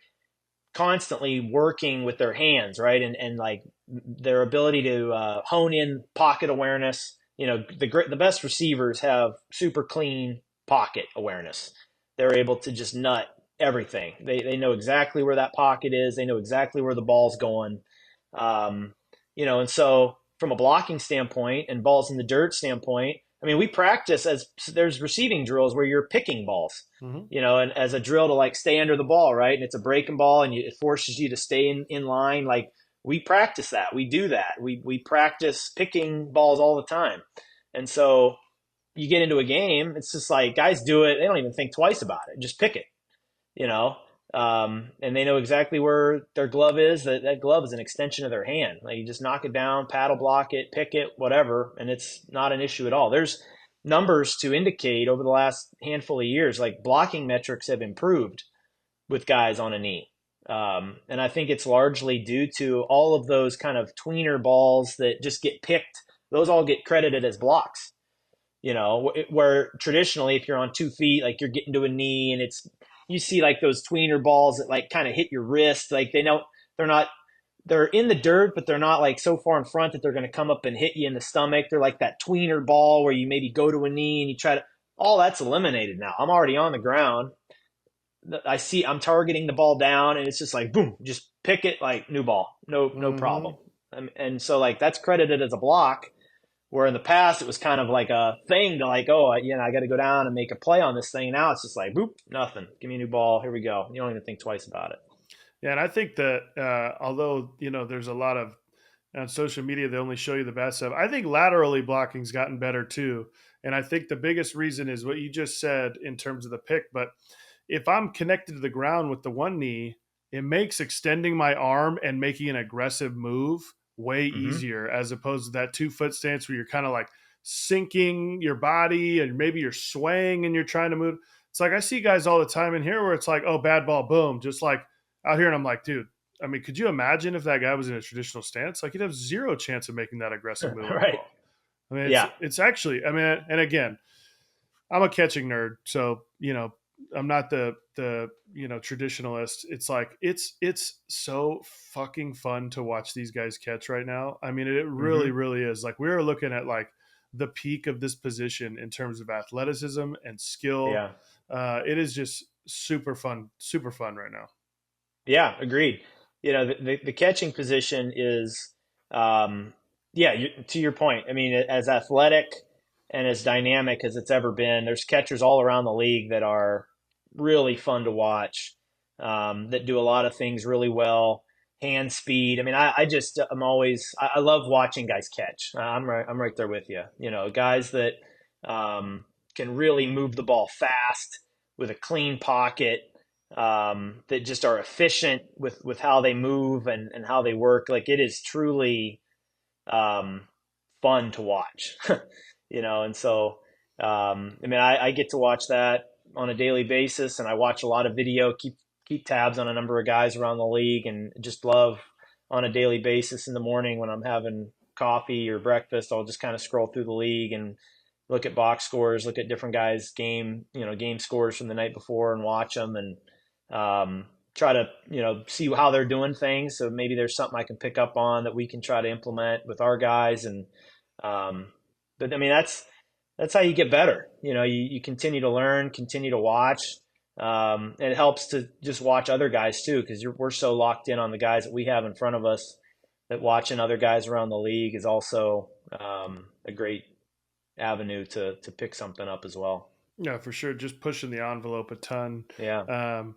constantly working with their hands, right? And like their ability to hone in pocket awareness. The best receivers have super clean pocket awareness. They're able to just nut everything. They know exactly where that pocket is. They know exactly where the ball's going. Um, and so from a blocking standpoint and balls in the dirt standpoint, I mean, we practice as there's receiving drills where you're picking balls, Mm-hmm. and as a drill to like stay under the ball, right? And it's a breaking ball and it forces you to stay in line. Like we practice that. We do that. We practice picking balls all the time. And so you get into a game, it's just like guys do it. They don't even think twice about it. Just pick it, you know. And they know exactly where their glove is. That glove is an extension of their hand. Like you just knock it down, paddle block it, pick it, whatever, and it's not an issue at all. There's numbers to indicate over the last handful of years, like blocking metrics have improved with guys on a knee. And I think it's largely due to all of those kind of tweener balls that just get picked. Those all get credited as blocks, where traditionally, if you're on 2 feet, like you're getting to a knee and you see like those tweener balls that like kind of hit your wrist. Like they know they're not, they're in the dirt, but they're not like so far in front that they're going to come up and hit you in the stomach. They're like that tweener ball where you maybe go to a knee and you try to, all that's eliminated now. I'm already on the ground. I'm targeting the ball down and it's just like, boom, just pick it like new ball. No Mm-hmm. problem. And so like that's credited as a block, where in the past it was kind of like a thing to like, oh, I got to go down and make a play on this thing. Now it's just like, boop, nothing. Give me a new ball. Here we go. You don't even think twice about it. Yeah, and I think that although there's a lot of on social media they only show you the bad stuff. I think laterally blocking's gotten better too, and I think the biggest reason is what you just said in terms of the pick. But if I'm connected to the ground with the one knee, it makes extending my arm and making an aggressive move way Hmm. easier as opposed to that 2 foot stance where you're kind of like sinking your body and maybe you're swaying and you're trying to move. It's like I see guys all the time in here where it's like, oh, bad ball, boom, just like out here. And I'm like, dude, I mean, could you imagine if that guy was in a traditional stance? Like he'd have zero chance of making that aggressive move on the Right. ball. I mean, it's Yeah. it's actually, I mean, and again, I'm a catching nerd, so I'm not the traditionalist. It's like it's so fucking fun to watch these guys catch right now. I mean, it really Hmm. really is. Like we're looking at like the peak of this position in terms of athleticism and skill. Yeah. It is just super fun right now. Yeah. Agreed. The catching position is, um, yeah, to your point. I mean, as athletic and as dynamic as it's ever been, there's catchers all around the league that are really fun to watch, that do a lot of things really well. Hand speed. I mean, I love watching guys catch. I'm right there with you. Guys that can really move the ball fast with a clean pocket, that just are efficient with how they move and how they work. Like it is truly um, fun to watch, And so, I mean, I get to watch that on a daily basis, and I watch a lot of video, keep tabs on a number of guys around the league, and just love on a daily basis in the morning when I'm having coffee or breakfast. I'll just kind of scroll through the league and look at box scores, look at different guys' game scores from the night before, and watch them and try to see how they're doing things. So maybe there's something I can pick up on that we can try to implement with our guys. And um, but I mean that's how you get better. You continue to learn, continue to watch. And it helps to just watch other guys too, because we're so locked in on the guys that we have in front of us that watching other guys around the league is also a great avenue to pick something up as well. Yeah, for sure. Just pushing the envelope a ton. Yeah. Um,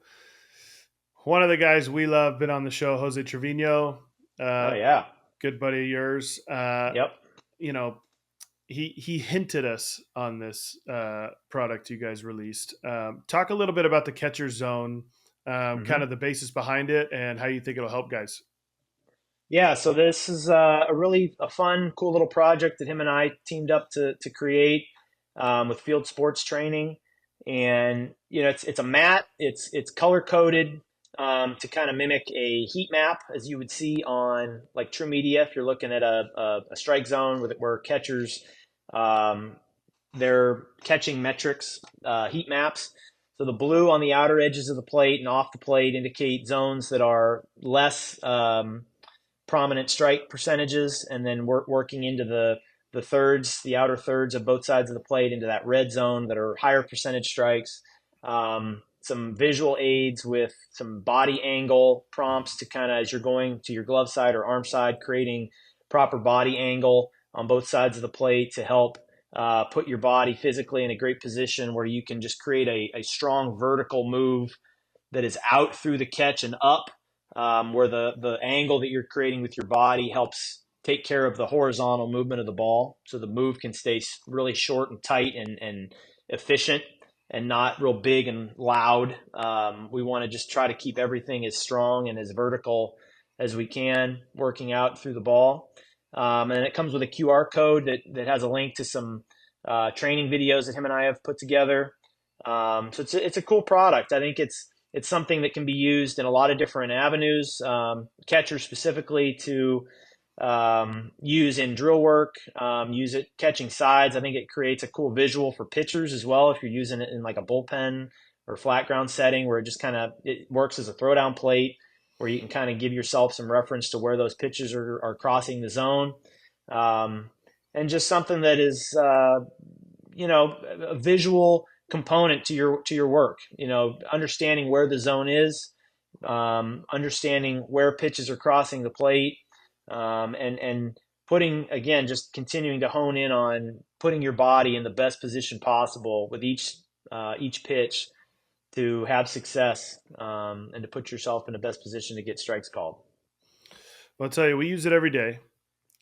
One of the guys we love, been on the show, Jose Trevino, Oh uh, yeah. good buddy of yours. Yep. You know, he hinted us on this product you guys released. Talk a little bit about the catcher zone, kind hmm of the basis behind it, and how you think it'll help guys. Yeah, so this is a really a fun, cool little project that him and I teamed up to create with Field Sports Training, and it's a mat. It's color coded to kind of mimic a heat map, as you would see on like True Media if you're looking at a strike zone where catchers um, their catching metrics heat maps. So the blue on the outer edges of the plate and off the plate indicate zones that are less prominent strike percentages, and then working into the thirds, the outer thirds of both sides of the plate into that red zone that are higher percentage strikes. Some visual aids with some body angle prompts to kind of, as you're going to your glove side or arm side, creating proper body angle on both sides of the plate to help put your body physically in a great position where you can just create a strong vertical move that is out through the catch and up, where the angle that you're creating with your body helps take care of the horizontal movement of the ball, so the move can stay really short and tight and efficient, and not real big and loud. We want to just try to keep everything as strong and as vertical as we can, working out through the ball. And it comes with a QR code that has a link to some training videos that him and I have put together. So it's a cool product. I think it's something that can be used in a lot of different avenues. Catchers specifically to use in drill work, use it catching sides. I think it creates a cool visual for pitchers as well if you're using it in like a bullpen or flat ground setting where it works as a throwdown plate where you can kind of give yourself some reference to where those pitches are crossing the zone. Um, and just something that is a visual component to your work. Understanding where the zone is, understanding where pitches are crossing the plate, and putting, again, just continuing to hone in on putting your body in the best position possible with each pitch to have success, and to put yourself in the best position to get strikes called. Well, I'll tell you, we use it every day.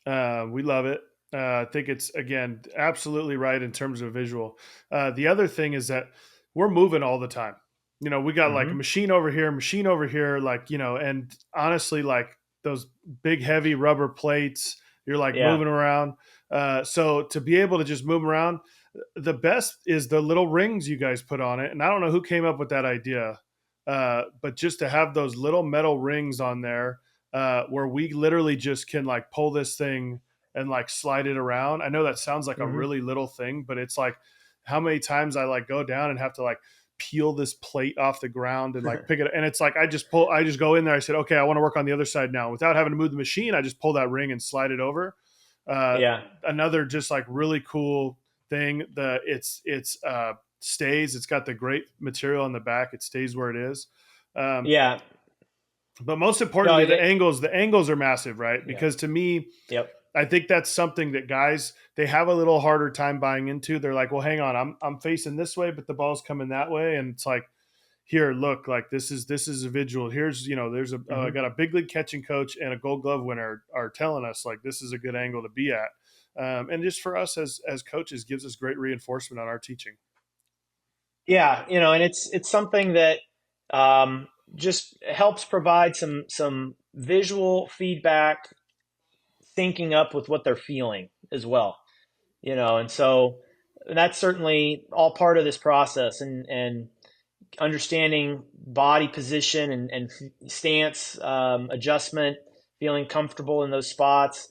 We love it. I think it's, again, absolutely right in terms of visual. The other thing is that we're moving all the time. We got like a hmm machine over here, like, and honestly, like those big, heavy rubber plates, you're like Yeah. moving around. So to be able to just move around, the best is the little rings you guys put on it. And I don't know who came up with that idea, but just to have those little metal rings on there, where we literally just can like pull this thing and like slide it around. I know that sounds like a hmm really little thing, but it's like how many times I like go down and have to like peel this plate off the ground and like pick it. And it's like I just go in there. I said, okay, I want to work on the other side now. Without having to move the machine, I just pull that ring and slide it over. Uh, Yeah. Another just like really cool thing. It's stays. It's got the great material on the back. It stays where it is. Um, Yeah. but most No. importantly, the angles are massive, right? Yeah. Because to me, Yep. I think that's something that guys, they have a little harder time buying into. They're like, well, hang on, I'm facing this way, but the ball's coming that way, and it's like, here, look, like this is a visual. Here's, there's I hmm got a big league catching coach and a Gold Glove winner are telling us like this is a good angle to be at, and just for us as coaches gives us great reinforcement on our teaching. Yeah, and it's something that um, just helps provide some visual feedback, syncing up with what they're feeling as well. And so that's certainly all part of this process, and understanding body position and stance adjustment, feeling comfortable in those spots.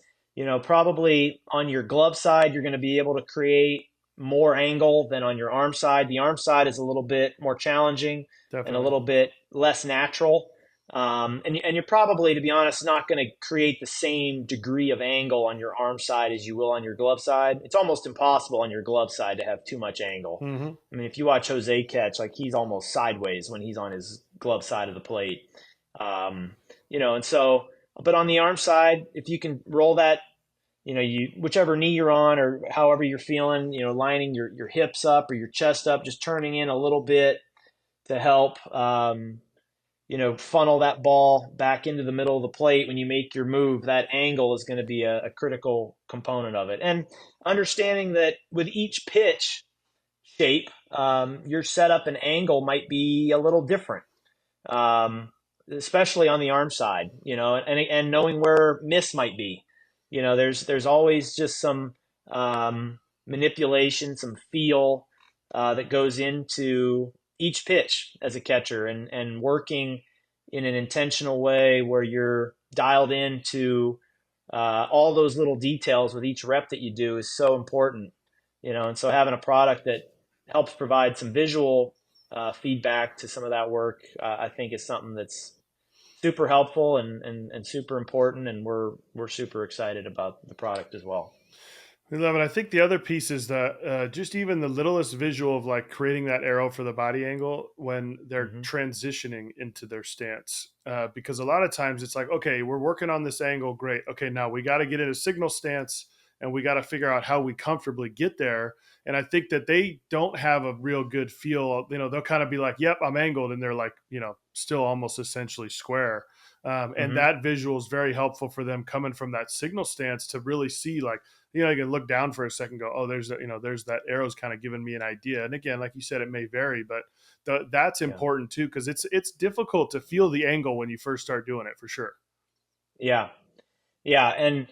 Probably on your glove side, you're going to be able to create more angle than on your arm side. The arm side is a little bit more challenging and a Definitely. little bit less natural. And you're probably, to be honest, not going to create the same degree of angle on your arm side as you will on your glove side. It's almost impossible on your glove side to have too much angle. Mm-hmm. I mean, if you watch Jose catch, like he's almost sideways when he's on his glove side of the plate. And so, but on the arm side, if you can roll that you whichever knee you're on or however you're feeling, lining your hips up or your chest up, just turning in a little bit to help, funnel that ball back into the middle of the plate when you make your move. That angle is going to be a critical component of it. And understanding that with each pitch shape, your setup and angle might be a little different, um, especially on the arm side, and knowing where miss might be. There's always just some manipulation, some feel that goes into each pitch as a catcher, and working in an intentional way where you're dialed into all those little details with each rep that you do is so important. And so having a product that helps provide some visual feedback to some of that work, I think is something that's super helpful and super important, and we're super excited about the product as well. We love it. I think the other piece is that just even the littlest visual of like creating that arrow for the body angle when they're Hmm. transitioning into their stance. Because a lot of times it's like, okay, we're working on this angle. Great. Okay, now we got to get in a signal stance and we got to figure out how we comfortably get there. And I think that they don't have a real good feel. They'll kind of be like, yep, I'm angled. And they're like, still almost essentially square. And Hmm. that visual is very helpful for them coming from that signal stance to really see like, you can look down for a second, go, oh, there's that arrow's kind of giving me an idea. And again, like you said, it may vary, but that's Yeah. important too, because it's difficult to feel the angle when you first start doing it for sure. Yeah. Yeah. And,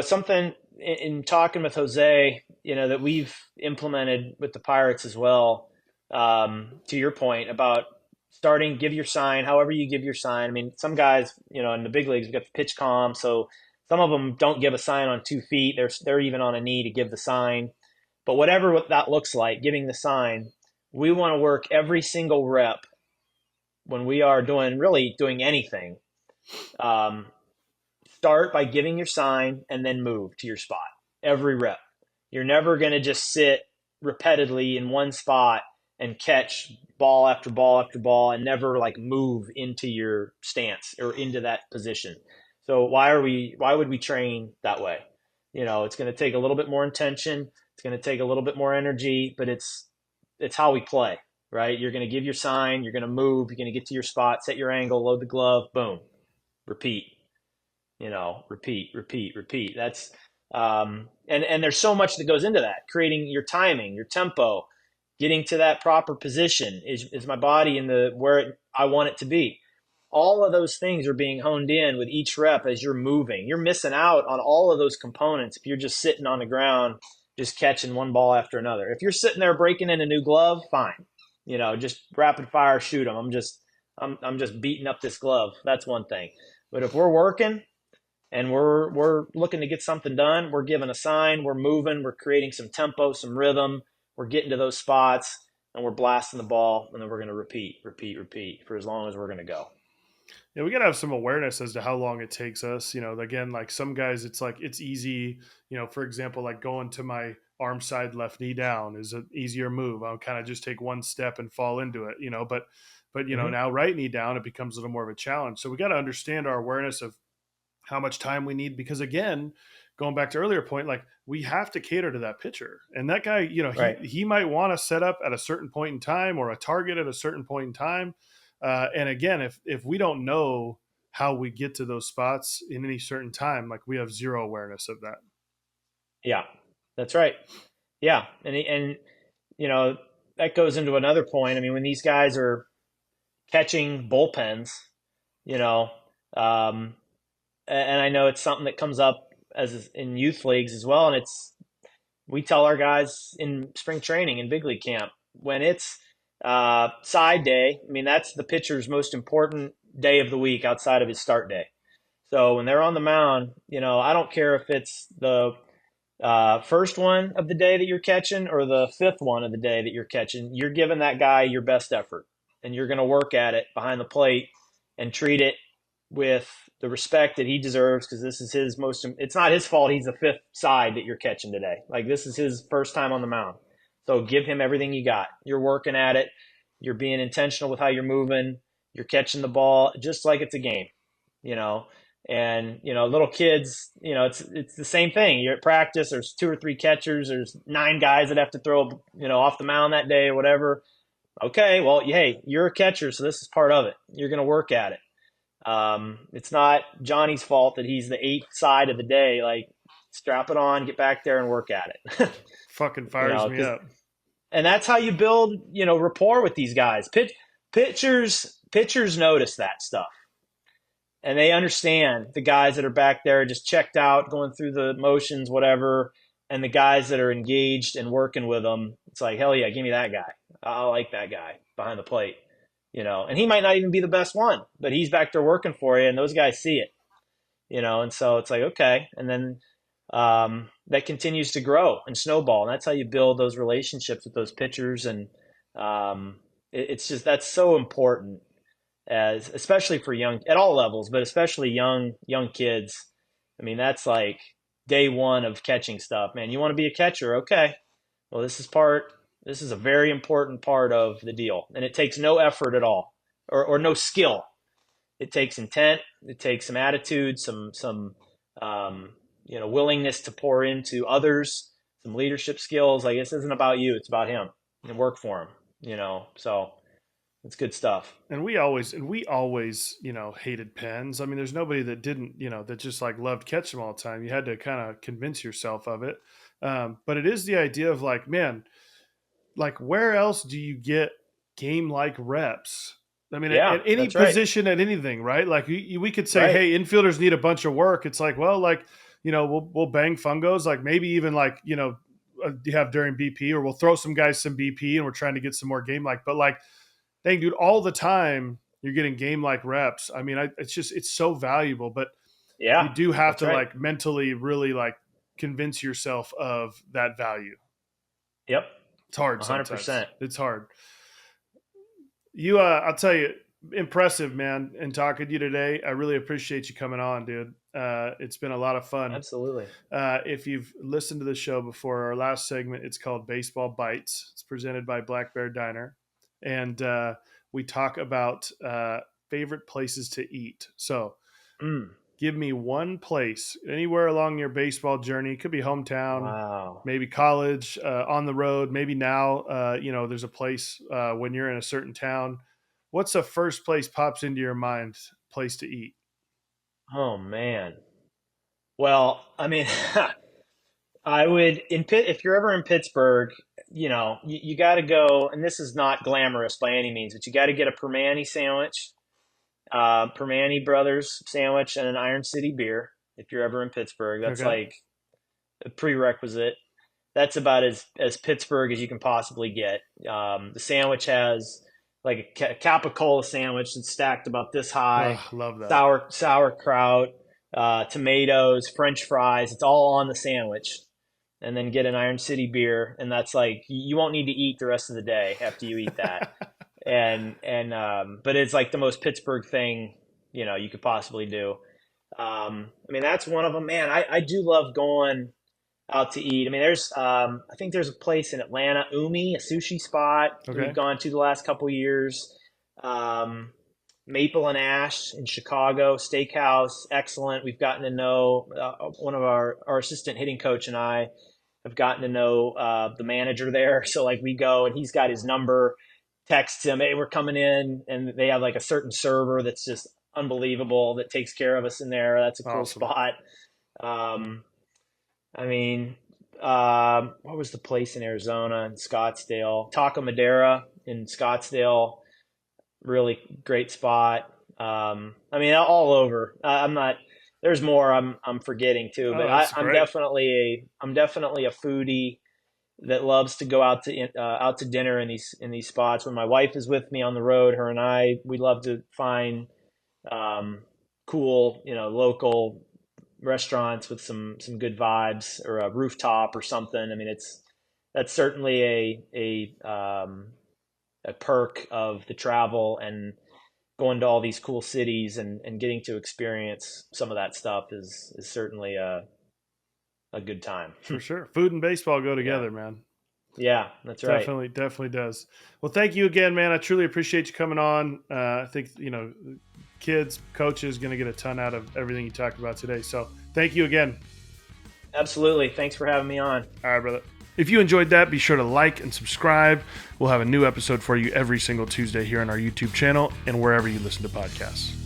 something in talking with Jose, that we've implemented with the Pirates as well, to your point about starting, give your sign, however you give your sign. I mean, some guys, in the big leagues, we've got the pitch comm. So some of them don't give a sign on 2 feet. They're even on a knee to give the sign. But whatever what that looks like, giving the sign, we want to work every single rep when we are really doing anything. Um, Start by giving your sign and then move to your spot every rep. You're never going to just sit repeatedly in one spot and catch ball after ball after ball and never like move into your stance or into that position. So why would we train that way? It's going to take a little bit more intention. It's going to take a little bit more energy, but it's how we play, right? You're going to give your sign, you're going to move, you're going to get to your spot, set your angle, load the glove, boom, repeat, repeat, repeat, repeat. That's and there's so much that goes into that. Creating your timing, your tempo, getting to that proper position. Is my body in the I want it to be? All of those things are being honed in with each rep as you're moving. You're missing out on all of those components if you're just sitting on the ground, just catching one ball after another. If you're sitting there breaking in a new glove, fine. Just rapid fire shoot them. I'm just beating up this glove. That's one thing. But if we're working, and we're looking to get something done, we're giving a sign, we're moving, we're creating some tempo, some rhythm, we're getting to those spots, and we're blasting the ball, and then we're going to repeat, repeat, repeat for as long as we're going to go. Yeah, we gotta have some awareness as to how long it takes us. Again, like some guys, it's like it's easy. For example, like going to my arm side left knee down is an easier move. I'll kind of just take one step and fall into it. But Hmm. now right knee down, it becomes a little more of a challenge. So we got to understand our awareness of how much time we need, because again, going back to earlier point, like we have to cater to that pitcher, and that guy, Right. he might want to set up at a certain point in time or a target at a certain point in time. And again, if we don't know how we get to those spots in any certain time, like we have zero awareness of that. Yeah, that's right. Yeah, and you know that goes into another point. I mean, when these guys are catching bullpens, you know, um, and I know it's something that comes up as in youth leagues as well, and it's we tell our guys in spring training in big league camp when it's side day. I mean, that's the pitcher's most important day of the week outside of his start day. So when they're on the mound, I don't care if it's the first one of the day that you're catching or the fifth one of the day that you're catching. You're giving that guy your best effort, and you're going to work at it behind the plate and treat it with the respect that he deserves, because this is his most. It's not his fault. He's the fifth side that you're catching today. Like, this is his first time on the mound. So give him everything you got. You're working at it. You're being intentional with how you're moving. You're catching the ball just like it's a game. You know, And, little kids, it's the same thing. You're at practice, there's 2 or 3 catchers, there's 9 guys that have to throw, off the mound that day or whatever. Okay, well, hey, you're a catcher, so this is part of it. You're going to work at it. It's not Johnny's fault that he's the 8th side of the day. Like, strap it on, get back there and work at it. Fucking fires me up. And that's how you build, rapport with these guys. Pitchers notice that stuff. And they understand the guys that are back there just checked out, going through the motions, whatever, and the guys that are engaged and working with them. It's like, hell yeah, give me that guy. I like that guy behind the plate, And he might not even be the best one, but he's back there working for you, and those guys see it, And so it's like, okay, and then that continues to grow and snowball, and that's how you build those relationships with those pitchers, and it's just that's so important, as especially for young at all levels, but especially young kids. I mean, that's like day one of catching stuff, man. You want to be a catcher, okay? Well, this is a very important part of the deal, and it takes no effort at all, or no skill. It takes intent. It takes some attitude, some willingness to pour into others, some leadership skills. Like, this isn't about you; it's about him, and work for him. So it's good stuff. And we always, hated pens. I mean, there's nobody that didn't, that just like loved catch them all the time. You had to kind of convince yourself of it. But it is the idea of like, man, like where else do you get game like reps? I mean, Yeah, at any that's right. position, at anything, right? Like we could say, Right. hey, infielders need a bunch of work. It's like, well, like, we'll bang fungos, like maybe even like, you have during BP, or we'll throw some guys some BP and we're trying to get some more game like, but like, dang, dude, all the time you're getting game like reps. I mean, it's so valuable, but Yeah, you do have that's to right. like mentally really like convince yourself of that value. Yep. It's hard 100%. sometimes. It's hard. I'll tell you, impressive, man. And talking to you today, I really appreciate you coming on, dude. It's been a lot of fun. Absolutely. If you've listened to the show before, our last segment, it's called Baseball Bites. It's presented by Black Bear Diner. And we talk about favorite places to eat. So give me one place, anywhere along your baseball journey. It could be hometown, Wow. maybe college, on the road, maybe now, there's a place when you're in a certain town. What's the first place pops into your mind, place to eat? Oh man. Well, I mean, I would if you're ever in Pittsburgh, you got to go, and this is not glamorous by any means, but you got to get a Permane sandwich, Permane Brothers sandwich, and an Iron City beer. If you're ever in Pittsburgh, that's Okay. like a prerequisite. That's about as Pittsburgh as you can possibly get. The sandwich has like a capicola sandwich that's stacked about this high, Love that. sauerkraut, tomatoes, French fries. It's all on the sandwich, and then get an Iron City beer, and that's like you won't need to eat the rest of the day after you eat that. But it's like the most Pittsburgh thing you could possibly do. I mean, that's one of them, man. I do love going out to eat. I mean, I think there's a place in Atlanta, Umi, a sushi spot that Okay. we've gone to the last couple of years. Maple and Ash in Chicago, steakhouse, excellent. We've gotten to know one of our assistant hitting coach and I have gotten to know the manager there. So like we go and he's got his number, text him, hey, we're coming in, and they have like a certain server that's just unbelievable that takes care of us in there. That's a cool Awesome. spot. I mean, what was the place in Arizona, in Scottsdale? Taco Madera in Scottsdale, really great spot. I mean, all over. I'm not. There's more I'm forgetting too, but I'm great. definitely a foodie that loves to go out to dinner in these spots. When my wife is with me on the road, her and we love to find cool, local restaurants with some good vibes, or a rooftop or something. I mean, that's certainly a perk of the travel and going to all these cool cities and getting to experience some of that stuff is certainly a good time. For sure. Food and baseball go together, man. Yeah, that's right. Definitely does. Well, thank you again, man. I truly appreciate you coming on. I think, kids, coaches, going to get a ton out of everything you talked about today. So thank you again. Absolutely. Thanks for having me on. All right, brother. If you enjoyed that, be sure to like and subscribe. We'll have a new episode for you every single Tuesday here on our YouTube channel and wherever you listen to podcasts.